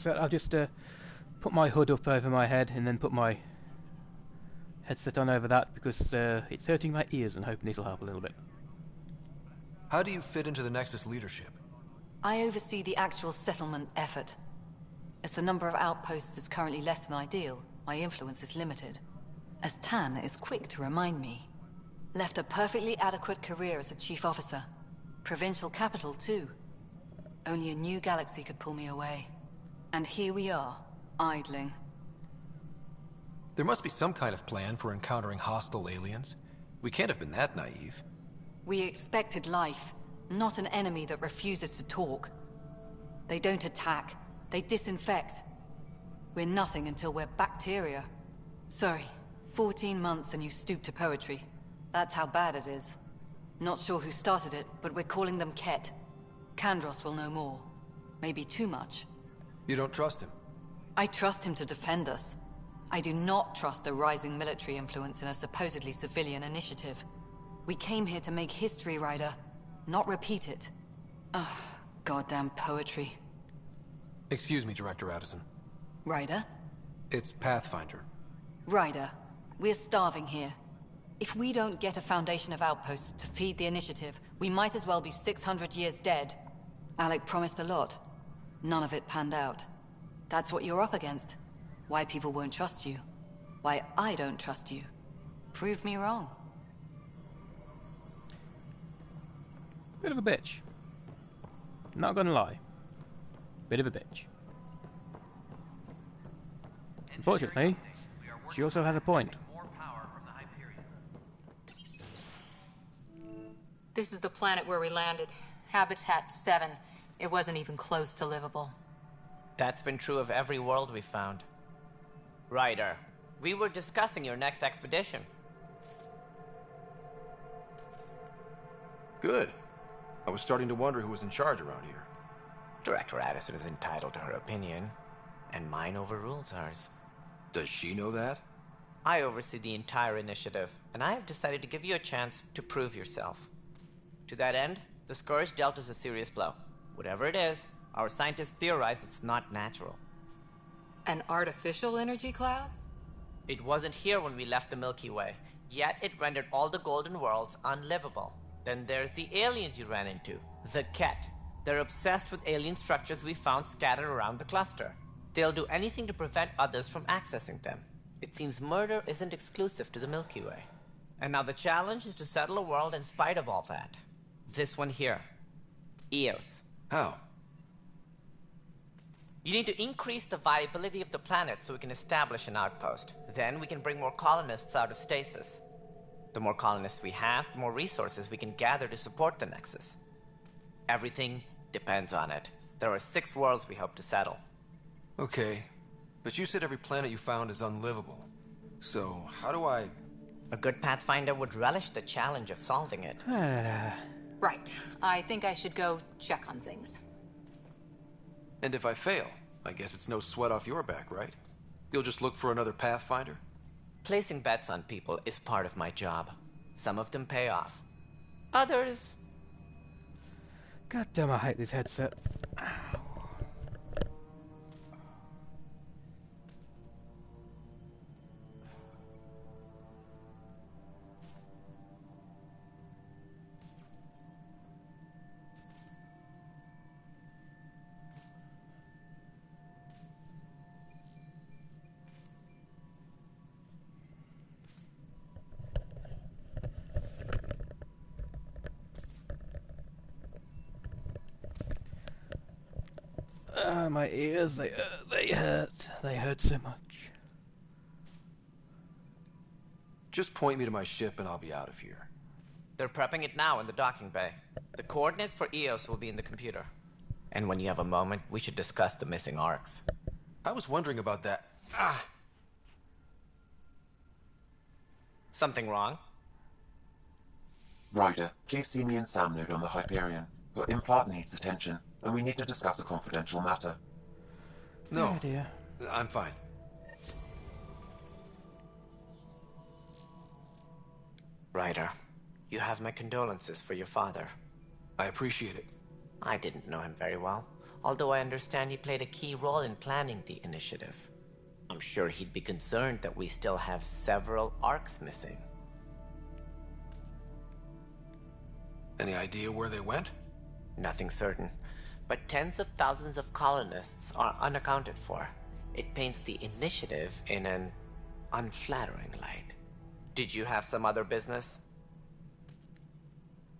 Speaker 7: I'll just put my hood up over my head and then put my headset on over that because it's hurting my ears and hoping it'll help a little bit.
Speaker 1: How do you fit into the Nexus leadership?
Speaker 18: I oversee the actual settlement effort. As the number of outposts is currently less than ideal, my influence is limited. As Tan is quick to remind me. Left a perfectly adequate career as a chief officer. Provincial capital, too. Only a new galaxy could pull me away. And here we are, idling.
Speaker 1: There must be some kind of plan for encountering hostile aliens. We can't have been that naive.
Speaker 18: We expected life, not an enemy that refuses to talk. They don't attack, they disinfect. We're nothing until we're bacteria. Sorry, 14 months and you stoop to poetry. That's how bad it is. Not sure who started it, but we're calling them Ket. Kandros will know more. Maybe too much.
Speaker 1: You don't trust him?
Speaker 18: I trust him to defend us. I do not trust a rising military influence in a supposedly civilian initiative. We came here to make history, Ryder, not repeat it. Ugh, goddamn poetry.
Speaker 1: Excuse me, Director Addison.
Speaker 18: Ryder?
Speaker 1: It's Pathfinder.
Speaker 18: Ryder, we're starving here. If we don't get a foundation of outposts to feed the initiative, we might as well be 600 years dead. Alec promised a lot. None of it panned out. That's what you're up against. Why people won't trust you. Why I don't trust you. Prove me wrong.
Speaker 7: Bit of a bitch. Not gonna lie. Bit of a bitch. Unfortunately, she also has a point.
Speaker 2: This is the planet where we landed. Habitat 7. It wasn't even close to livable.
Speaker 16: That's been true of every world we've found. Ryder, we were discussing your next expedition.
Speaker 1: Good. I was starting to wonder who was in charge around here.
Speaker 16: Director Addison is entitled to her opinion, and mine overrules ours.
Speaker 1: Does she know that?
Speaker 16: I oversee the entire initiative, and I have decided to give you a chance to prove yourself. To that end, the Scourge dealt us a serious blow. Whatever it is, our scientists theorize it's not natural.
Speaker 2: An artificial energy cloud?
Speaker 16: It wasn't here when we left the Milky Way, yet it rendered all the golden worlds unlivable. Then there's the aliens you ran into, the Ket. They're obsessed with alien structures we found scattered around the cluster. They'll do anything to prevent others from accessing them. It seems murder isn't exclusive to the Milky Way. And now the challenge is to settle a world in spite of all that. This one here. Eos.
Speaker 1: How?
Speaker 16: You need to increase the viability of the planet so we can establish an outpost. Then we can bring more colonists out of stasis. The more colonists we have, the more resources we can gather to support the Nexus. Everything depends on it. There are 6 worlds we hope to settle.
Speaker 1: Okay, but you said every planet you found is unlivable. So, how do I...
Speaker 16: A good Pathfinder would relish the challenge of solving it.
Speaker 2: Right. I think I should go check on things.
Speaker 1: And if I fail, I guess it's no sweat off your back, right? You'll just look for another Pathfinder?
Speaker 16: Placing bets on people is part of my job. Some of them pay off. Others...
Speaker 7: God damn, I hate this headset. My ears, they hurt. They hurt so much.
Speaker 1: Just point me to my ship and I'll be out of here.
Speaker 16: They're prepping it now in the docking bay. The coordinates for Eos will be in the computer. And when you have a moment, we should discuss the missing arcs.
Speaker 1: I was wondering about that.
Speaker 16: Something wrong?
Speaker 5: Ryder, please see me and Sam node on the Hyperion. Your implant needs attention, and we need to discuss a confidential matter.
Speaker 1: No,
Speaker 7: Oh dear.
Speaker 1: I'm fine.
Speaker 16: Ryder, you have my condolences for your father.
Speaker 1: I appreciate it.
Speaker 16: I didn't know him very well, although I understand he played a key role in planning the initiative. I'm sure he'd be concerned that we still have several arcs missing.
Speaker 1: Any idea where they went?
Speaker 16: Nothing certain, but tens of thousands of colonists are unaccounted for. It paints the initiative in an unflattering light. Did you have some other business?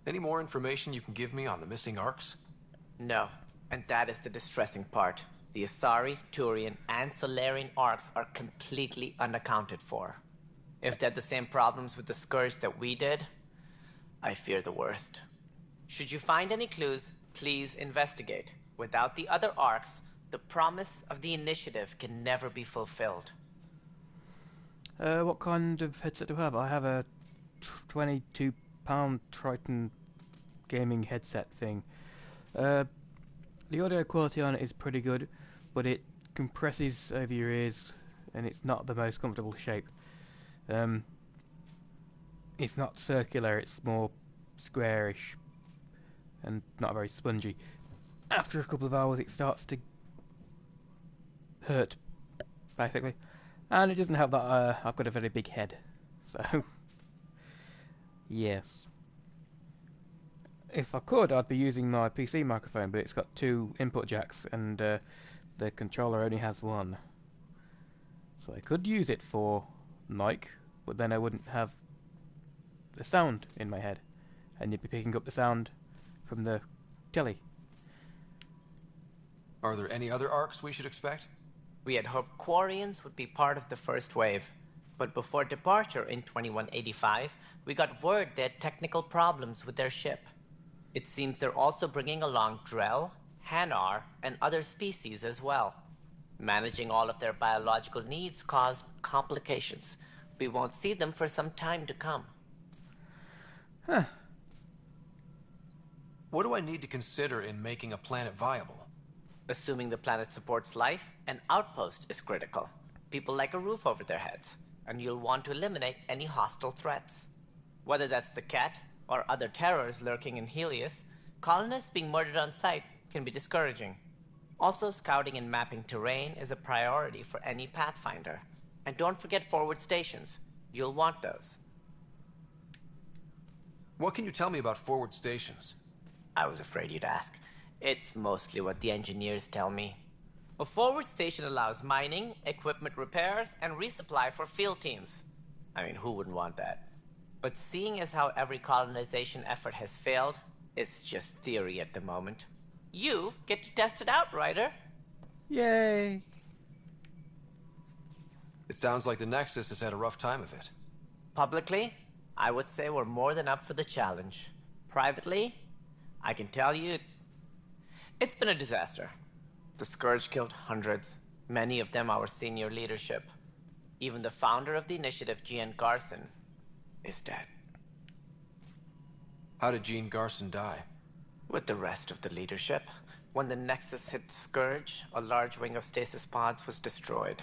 Speaker 1: Any more information you can give me on the missing arcs?
Speaker 16: No, and that is the distressing part. The Asari, Turian, and Solarian arcs are completely unaccounted for. If they had the same problems with the Scourge that we did, I fear the worst. Should you find any clues, please investigate. Without the other arcs, the promise of the initiative can never be fulfilled.
Speaker 7: What kind of headset do I have? I have a 22-pound Triton gaming headset thing. The audio quality on it is pretty good, but it compresses over your ears, and it's not the most comfortable shape. It's not circular, it's more squarish, and not very spongy. After a couple of hours it starts to hurt, basically. And it doesn't help that I've got a very big head. So, yes. If I could, I'd be using my PC microphone, but it's got 2 input jacks, and the controller only has 1. So I could use it for mic, but then I wouldn't have the sound in my head, and you'd be picking up the sound from the telly.
Speaker 1: Are there any other arcs we should expect?
Speaker 16: We had hoped Quarians would be part of the first wave, but before departure in 2185, we got word they had technical problems with their ship. It seems they're also bringing along Drell, Hanar, and other species as well. Managing all of their biological needs caused complications. We won't see them for some time to come.
Speaker 7: Huh.
Speaker 1: What do I need to consider in making a planet viable?
Speaker 16: Assuming the planet supports life, an outpost is critical. People like a roof over their heads. and you'll want to eliminate any hostile threats. Whether that's the cat or other terrors lurking in Helios, colonists being murdered on sight can be discouraging. Also, scouting and mapping terrain is a priority for any Pathfinder. And don't forget forward stations. You'll want those.
Speaker 1: What can you tell me about forward stations?
Speaker 16: I was afraid you'd ask. It's mostly what the engineers tell me. A forward station allows mining, equipment repairs, and resupply for field teams. I mean, who wouldn't want that? But seeing as how every colonization effort has failed, it's just theory at the moment. You get to test it out, Ryder.
Speaker 7: Yay!
Speaker 1: It sounds like the Nexus has had a rough time of it.
Speaker 16: Publicly, I would say we're more than up for the challenge. Privately, I can tell you, it's been a disaster. The Scourge killed hundreds, many of them our senior leadership. Even the founder of the initiative, Gian Garson, is dead.
Speaker 1: How did Jean Garson die?
Speaker 16: With the rest of the leadership. When the Nexus hit the Scourge, a large wing of stasis pods was destroyed.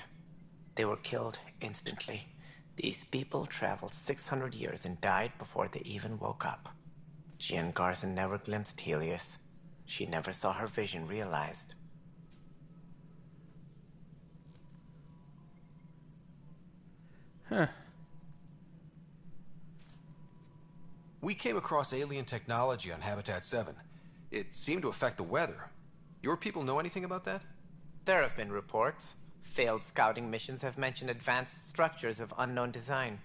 Speaker 16: They were killed instantly. These people traveled 600 years and died before they even woke up. Jean Garson never glimpsed Helios. She never saw her vision realized.
Speaker 7: Huh.
Speaker 1: We came across alien technology on Habitat 7. It seemed to affect the weather. Your people know anything about that?
Speaker 16: There have been reports. Failed scouting missions have mentioned advanced structures of unknown design.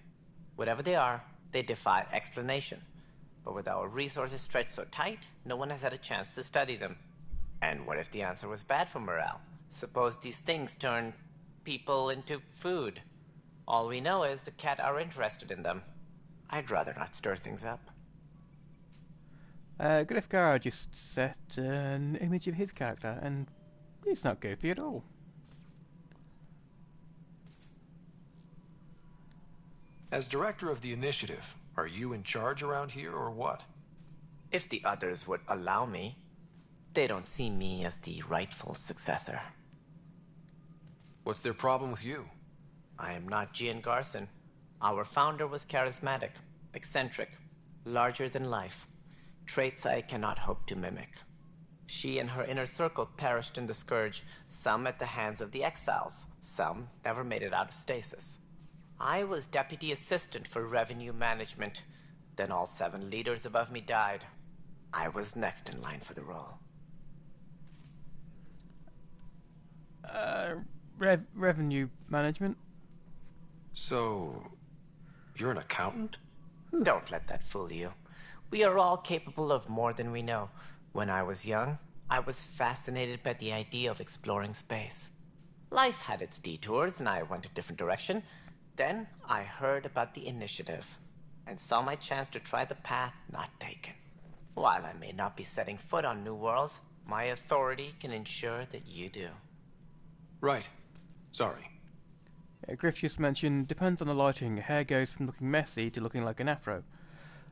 Speaker 16: Whatever they are, they defy explanation. But with our resources stretched so tight, no one has had a chance to study them. And what if the answer was bad for morale? Suppose these things turn people into food. All we know is the cat are interested in them. I'd rather not stir things up.
Speaker 7: Griff Garrett just set an image of his character, and it's not goofy at all.
Speaker 1: As director of the initiative, are you in charge around here or what?
Speaker 16: If the others would allow me, they don't see me as the rightful successor.
Speaker 1: What's their problem with you?
Speaker 16: I am not Gian Garson. Our founder was charismatic, eccentric, larger than life. Traits I cannot hope to mimic. She and her inner circle perished in the Scourge, some at the hands of the Exiles, some never made it out of stasis. I was deputy assistant for revenue management. Then all 7 leaders above me died. I was next in line for the role.
Speaker 7: Revenue management?
Speaker 1: So, you're an accountant?
Speaker 16: Don't let that fool you. We are all capable of more than we know. When I was young, I was fascinated by the idea of exploring space. Life had its detours and I went a different direction. Then I heard about the initiative and saw my chance to try the path not taken. While I may not be setting foot on new worlds, my authority can ensure that you do.
Speaker 1: Right. Sorry.
Speaker 7: Griff just mentioned, depends on the lighting, hair goes from looking messy to looking like an afro.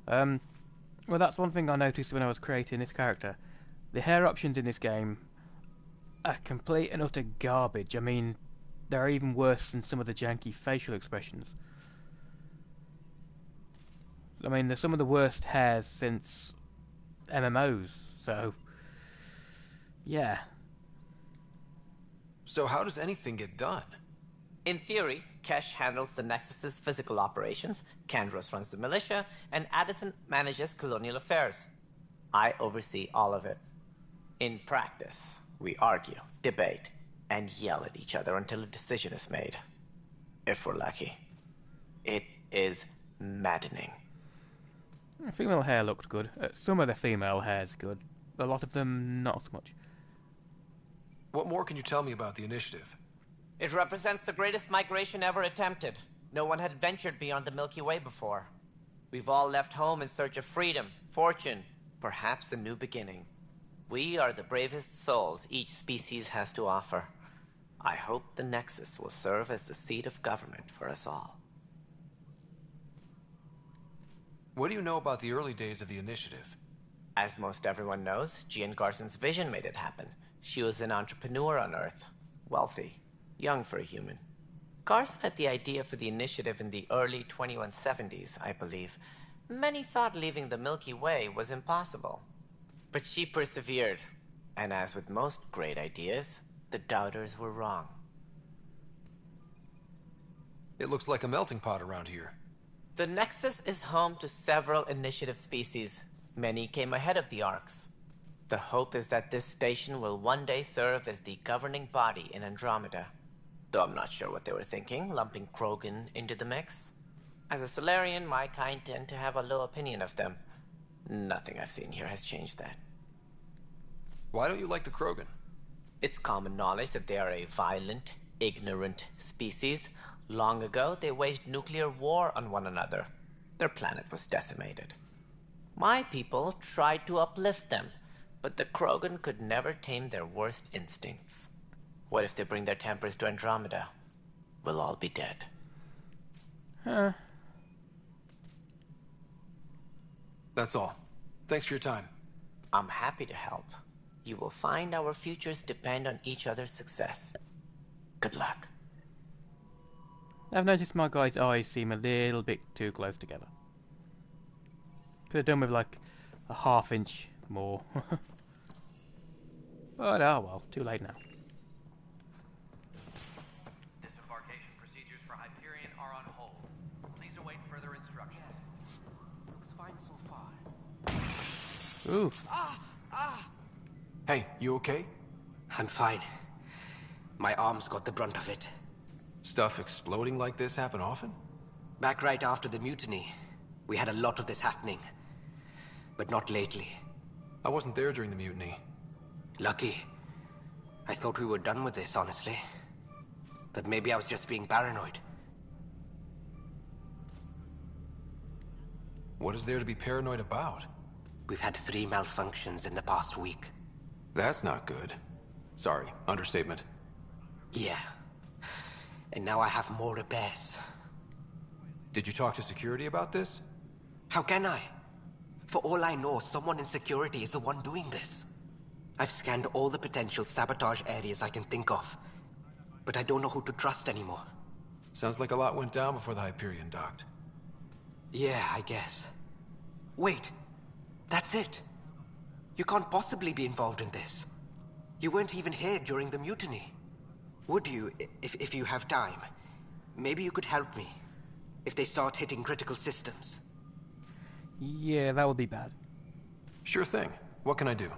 Speaker 7: Well, that's one thing I noticed when I was creating this character. The hair options in this game are complete and utter garbage. I mean, they're even worse than some of the janky facial expressions. I mean, they're some of the worst hairs since MMOs, so yeah.
Speaker 1: So how does anything get done?
Speaker 16: In theory, Kesh handles the Nexus's physical operations, Kandros runs the militia, and Addison manages colonial affairs. I oversee all of it. In practice, we argue, debate, and yell at each other until a decision is made. If we're lucky. It is maddening.
Speaker 7: Female hair looked good. Some of the female hair's good. A lot of them, not so much.
Speaker 1: What more can you tell me about the initiative?
Speaker 16: It represents the greatest migration ever attempted. No one had ventured beyond the Milky Way before. We've all left home in search of freedom, fortune, perhaps a new beginning. We are the bravest souls each species has to offer. I hope the Nexus will serve as the seat of government for us all.
Speaker 1: What do you know about the early days of the initiative?
Speaker 16: As most everyone knows, Gian Garson's vision made it happen. She was an entrepreneur on Earth, wealthy, young for a human. Carson had the idea for the initiative in the early 2170s, I believe. Many thought leaving the Milky Way was impossible. But she persevered. And as with most great ideas, the doubters were wrong.
Speaker 19: It looks like a melting pot around here.
Speaker 16: The Nexus is home to several initiative species. Many came ahead of the Arks. The hope is that this station will one day serve as the governing body in Andromeda. Though I'm not sure what they were thinking, lumping Krogan into the mix. As a Solarian, my kind tend to have a low opinion of them. Nothing I've seen here has changed that.
Speaker 19: Why don't you like the Krogan?
Speaker 16: It's common knowledge that they are a violent, ignorant species. Long ago, they waged nuclear war on one another. Their planet was decimated. My people tried to uplift them, but the Krogan could never tame their worst instincts. What if they bring their tempers to Andromeda? We'll all be dead.
Speaker 19: Huh. That's all. Thanks for your time.
Speaker 16: I'm happy to help. You will find our futures depend on each other's success. Good luck.
Speaker 7: I've noticed my guy's eyes seem a little bit too close together. Could have done with like a ½ inch more. But oh well, too late now.
Speaker 11: Disembarkation procedures for Hyperion are on hold. Please await further instructions.
Speaker 3: Looks fine so far.
Speaker 7: Oof.
Speaker 1: Hey, you okay?
Speaker 20: I'm fine. My arms got the brunt of it.
Speaker 1: Stuff exploding like this happen often?
Speaker 20: Back right after the mutiny, we had a lot of this happening. But not lately.
Speaker 1: I wasn't there during the mutiny.
Speaker 20: Lucky. I thought we were done with this, honestly. That maybe I was just being paranoid.
Speaker 1: What is there to be paranoid about?
Speaker 20: We've had 3 malfunctions in the past week.
Speaker 1: That's not good. Sorry, understatement.
Speaker 20: Yeah. And now I have more repairs.
Speaker 1: Did you talk to security about this?
Speaker 20: How can I? For all I know, someone in security is the one doing this. I've scanned all the potential sabotage areas I can think of. But I don't know who to trust anymore.
Speaker 1: Sounds like a lot went down before the Hyperion docked.
Speaker 20: Yeah, I guess. Wait. That's it. You can't possibly be involved in this. You weren't even here during the mutiny. Would you, if you have time? Maybe you could help me. If they start hitting critical systems.
Speaker 7: Yeah, that would be bad.
Speaker 1: Sure thing. What can I do?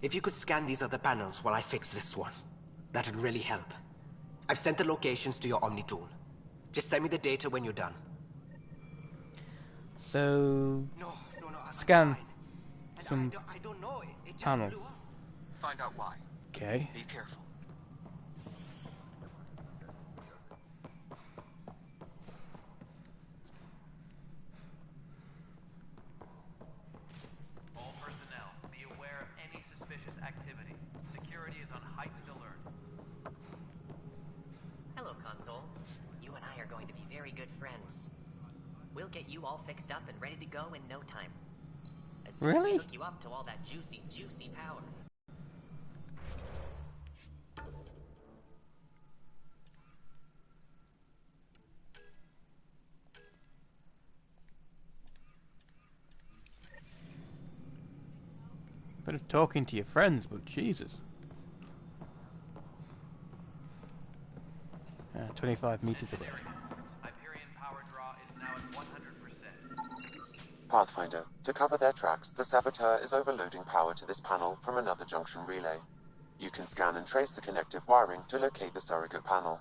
Speaker 20: If you could scan these other panels while I fix this one, that'd really help. I've sent the locations to your Omni tool. Just send me the data when you're done.
Speaker 7: So...
Speaker 20: No,
Speaker 7: scan some
Speaker 20: I don't know. It just
Speaker 7: panels.
Speaker 20: blew up.
Speaker 3: Find out why.
Speaker 7: Okay.
Speaker 3: Be careful.
Speaker 11: All personnel, be aware of any suspicious activity. Security is on heightened alert.
Speaker 21: Hello, Console. You and I are going to be very good friends. We'll get you all fixed up and ready to go in no time. As soon as we
Speaker 7: Really?
Speaker 21: hook you up to all that juicy, juicy power.
Speaker 7: Bit of talking to your friends, but Jesus. 25 meters away.
Speaker 11: Hyperion power draw is now at 100%.
Speaker 5: Pathfinder, to cover their tracks, the Saboteur is overloading power to this panel from another junction relay. You can scan and trace the connective wiring to locate the surrogate panel.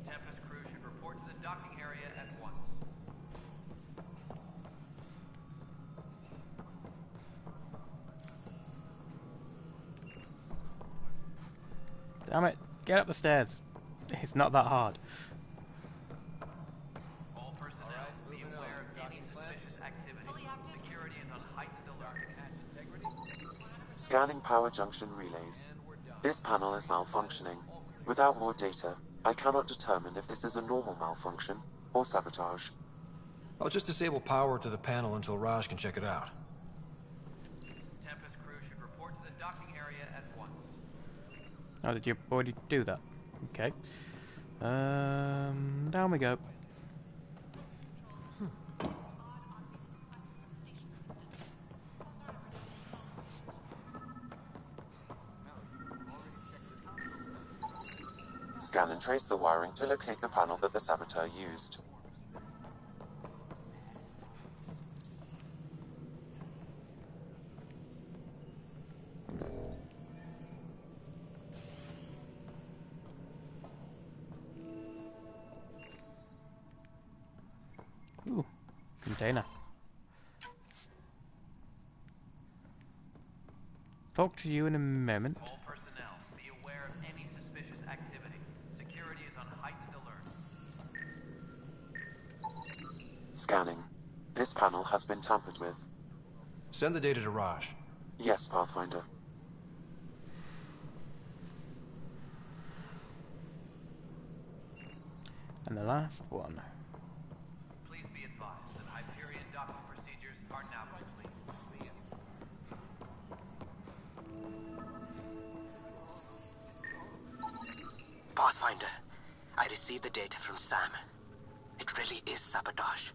Speaker 11: Tempest crew should report to the docking area at once.
Speaker 7: Damn it, get up the stairs. It's not that hard.
Speaker 11: All personnel, be aware of any suspicious activity. Security is on heightened alert.
Speaker 5: Scanning power junction relays. This panel is malfunctioning. Without more data, I cannot determine if this is a normal malfunction or sabotage.
Speaker 19: I'll just disable power to the panel until Raj can check it out.
Speaker 11: Tempest crew should report
Speaker 7: Oh, did you already do that? Okay. Down we go.
Speaker 5: Scan and trace the wiring to locate the panel that the saboteur used.
Speaker 7: Ooh, container. Talk to you in a moment.
Speaker 11: All personnel, be aware of any suspicious activity. Security is on heightened alert.
Speaker 5: Scanning. This panel has been tampered with.
Speaker 19: Send the data to Raj.
Speaker 5: Yes, Pathfinder.
Speaker 7: And the last one.
Speaker 11: Please be advised that Hyperion docking procedures are now complete.
Speaker 20: Pathfinder, I received the data from Sam. It really is sabotage.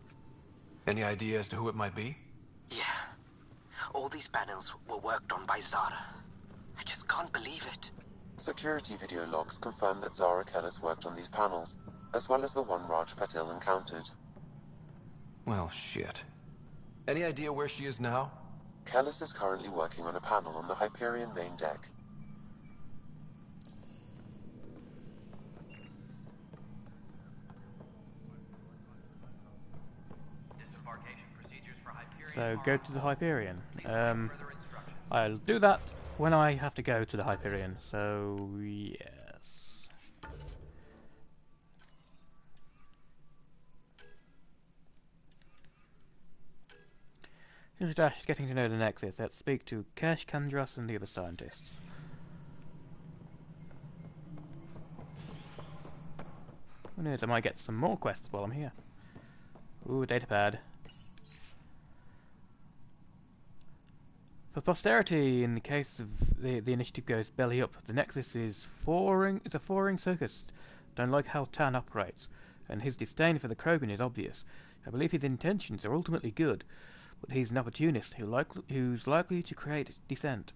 Speaker 19: Any idea as to who it might be?
Speaker 20: Yeah. All these panels were worked on by Zara. I just can't believe it.
Speaker 5: Security video logs confirm that Zara Kellis worked on these panels, as well as the one Raj Patil encountered.
Speaker 19: Well, shit. Any idea where she is now?
Speaker 5: Kellis is currently working on a panel on the Hyperion main deck.
Speaker 7: So go to the Hyperion. I'll do that when I have to go to the Hyperion. So yes. Dash is getting to know the Nexus. Let's speak to Kesh, Kandros, and the other scientists. Who knows? I might get some more quests while I'm here. Ooh, datapad. For posterity, in the case of the initiative goes belly up, the Nexus is a four-ring circus. Don't like how Tan operates, and his disdain for the Krogan is obvious. I believe his intentions are ultimately good, but he's an opportunist who's likely to create dissent.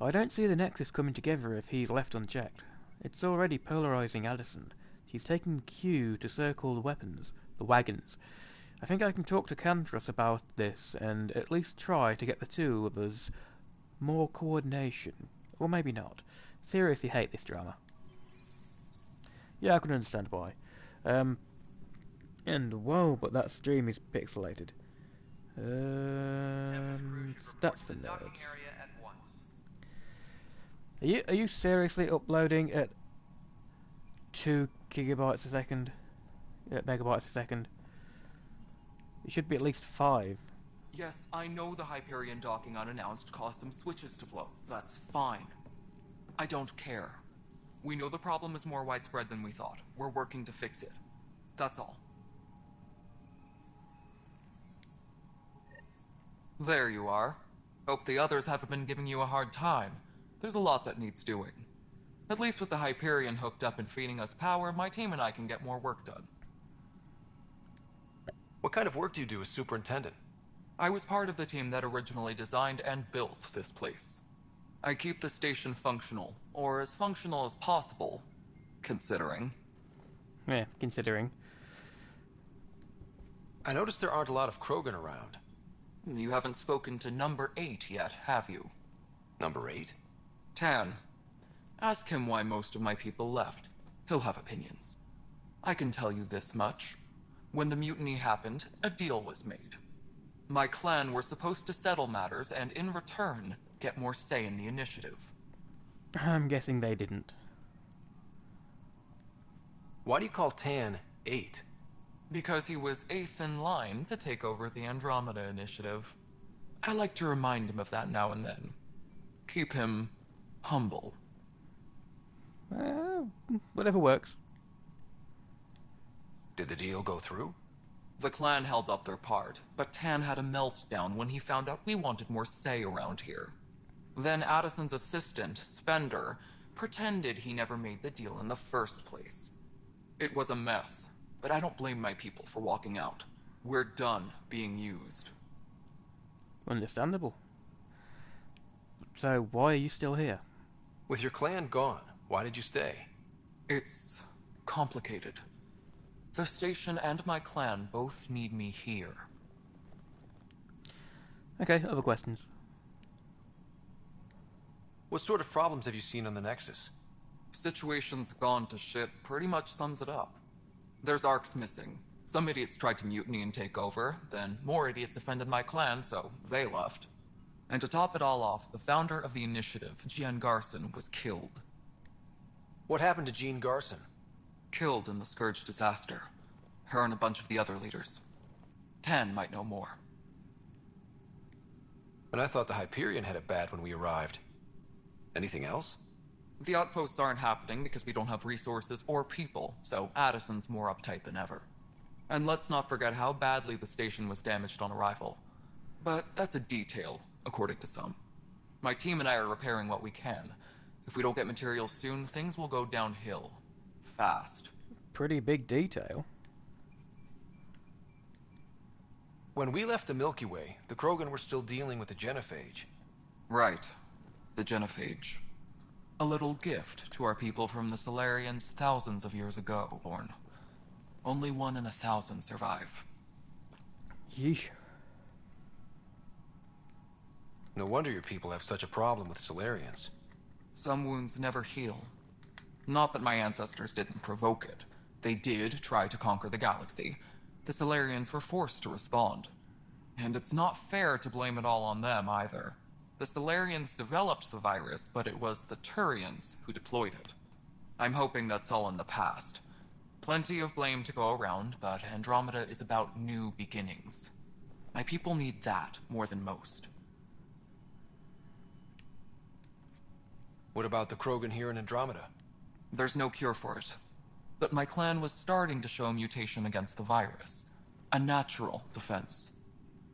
Speaker 7: I don't see the Nexus coming together if he's left unchecked. It's already polarizing Addison. He's taking Q to circle the wagons. I think I can talk to Kandros about this and at least try to get the two of us more coordination. Or maybe not. Seriously hate this drama. Yeah, I can understand why. And whoa, but that stream is pixelated. That's for nerds. Are you seriously uploading at 2 gigabytes a second? Megabytes a second? It should be at least 5.
Speaker 17: Yes, I know the Hyperion docking unannounced caused some switches to blow. That's fine. I don't care. We know the problem is more widespread than we thought. We're working to fix it. That's all. There you are. Hope the others haven't been giving you a hard time. There's a lot that needs doing. At least with the Hyperion hooked up and feeding us power, my team and I can get more work done.
Speaker 19: What kind of work do you do as superintendent?
Speaker 17: I was part of the team that originally designed and built this place. I keep the station functional, or as functional as possible, considering.
Speaker 7: Yeah, considering.
Speaker 19: I noticed there aren't a lot of Krogan around.
Speaker 17: You haven't spoken to number 8 yet, have you?
Speaker 19: Number 8?
Speaker 17: Tan. Ask him why most of my people left. He'll have opinions. I can tell you this much. When the mutiny happened, a deal was made. My clan were supposed to settle matters and, in return, get more say in the initiative.
Speaker 7: I'm guessing they didn't.
Speaker 19: Why do you call Tan 8?
Speaker 17: Because he was 8th in line to take over the Andromeda initiative. I like to remind him of that now and then. Keep him humble.
Speaker 7: Whatever works.
Speaker 19: Did the deal go through?
Speaker 17: The clan held up their part, but Tan had a meltdown when he found out we wanted more say around here. Then Addison's assistant, Spender, pretended he never made the deal in the first place. It was a mess, but I don't blame my people for walking out. We're done being used.
Speaker 7: Understandable. So why are you still here?
Speaker 19: With your clan gone, why did you stay?
Speaker 17: It's complicated. The station and my clan both need me here.
Speaker 7: Okay, other questions.
Speaker 19: What sort of problems have you seen on the Nexus?
Speaker 17: Situation's gone to shit pretty much sums it up. There's arcs missing. Some idiots tried to mutiny and take over, then more idiots offended my clan, so they left. And to top it all off, the founder of the initiative, Jean Garson, was killed.
Speaker 19: What happened to Jean Garson?
Speaker 17: Killed in the Scourge disaster. Her and a bunch of the other leaders. Tan might know more.
Speaker 19: And I thought the Hyperion had it bad when we arrived. Anything else?
Speaker 17: The outposts aren't happening because we don't have resources or people, so Addison's more uptight than ever. And let's not forget how badly the station was damaged on arrival. But that's a detail, according to some. My team and I are repairing what we can. If we don't get materials soon, things will go downhill. Fast.
Speaker 7: Pretty big detail.
Speaker 19: When we left the Milky Way, the Krogan were still dealing with the genophage.
Speaker 17: Right. The genophage. A little gift to our people from the Solarians thousands of years ago, Lorne. Only 1 in 1,000 survive.
Speaker 7: Yeesh.
Speaker 19: No wonder your people have such a problem with Solarians.
Speaker 17: Some wounds never heal. Not that my ancestors didn't provoke it. They did try to conquer the galaxy. The Solarians were forced to respond. And it's not fair to blame it all on them, either. The Solarians developed the virus, but it was the Turians who deployed it. I'm hoping that's all in the past. Plenty of blame to go around, but Andromeda is about new beginnings. My people need that more than most.
Speaker 19: What about the Krogan here in Andromeda?
Speaker 17: There's no cure for it. But my clan was starting to show mutation against the virus. A natural defense.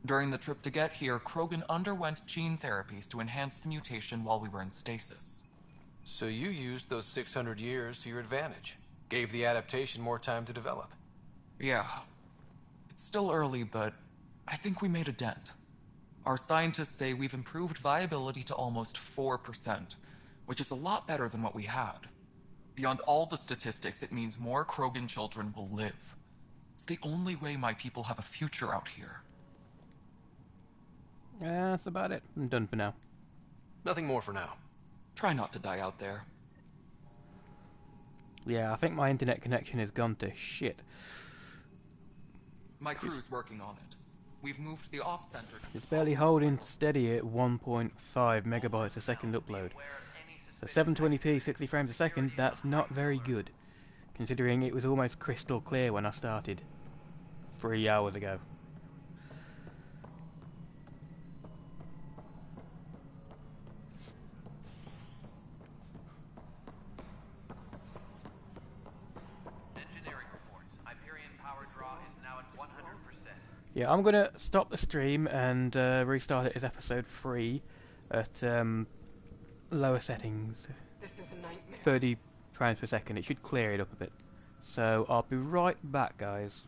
Speaker 17: During the trip to get here, Krogan underwent gene therapies to enhance the mutation while we were in stasis.
Speaker 19: So you used those 600 years to your advantage. Gave the adaptation more time to develop.
Speaker 17: Yeah. It's still early, but I think we made a dent. Our scientists say we've improved viability to almost 4%, which is a lot better than what we had. Beyond all the statistics, it means more Krogan children will live. It's the only way my people have a future out here.
Speaker 7: Yeah, that's about it. I'm done for now.
Speaker 19: Nothing more for now.
Speaker 17: Try not to die out there.
Speaker 7: Yeah, I think my internet connection has gone to shit.
Speaker 17: My crew's working on it. We've moved the ops center.
Speaker 7: It's barely holding steady at 1.5 megabytes a second upload. So 720p 60 frames a second, that's not very good, considering it was almost crystal clear when I started 3 hours ago.
Speaker 11: Engineering reports. Hyperion power draw is now at 100%.
Speaker 7: Yeah, I'm gonna stop the stream and restart it as episode 3 at lower settings.
Speaker 10: This is a nightmare.
Speaker 7: 30 frames per second. It should clear it up a bit. So I'll be right back, guys.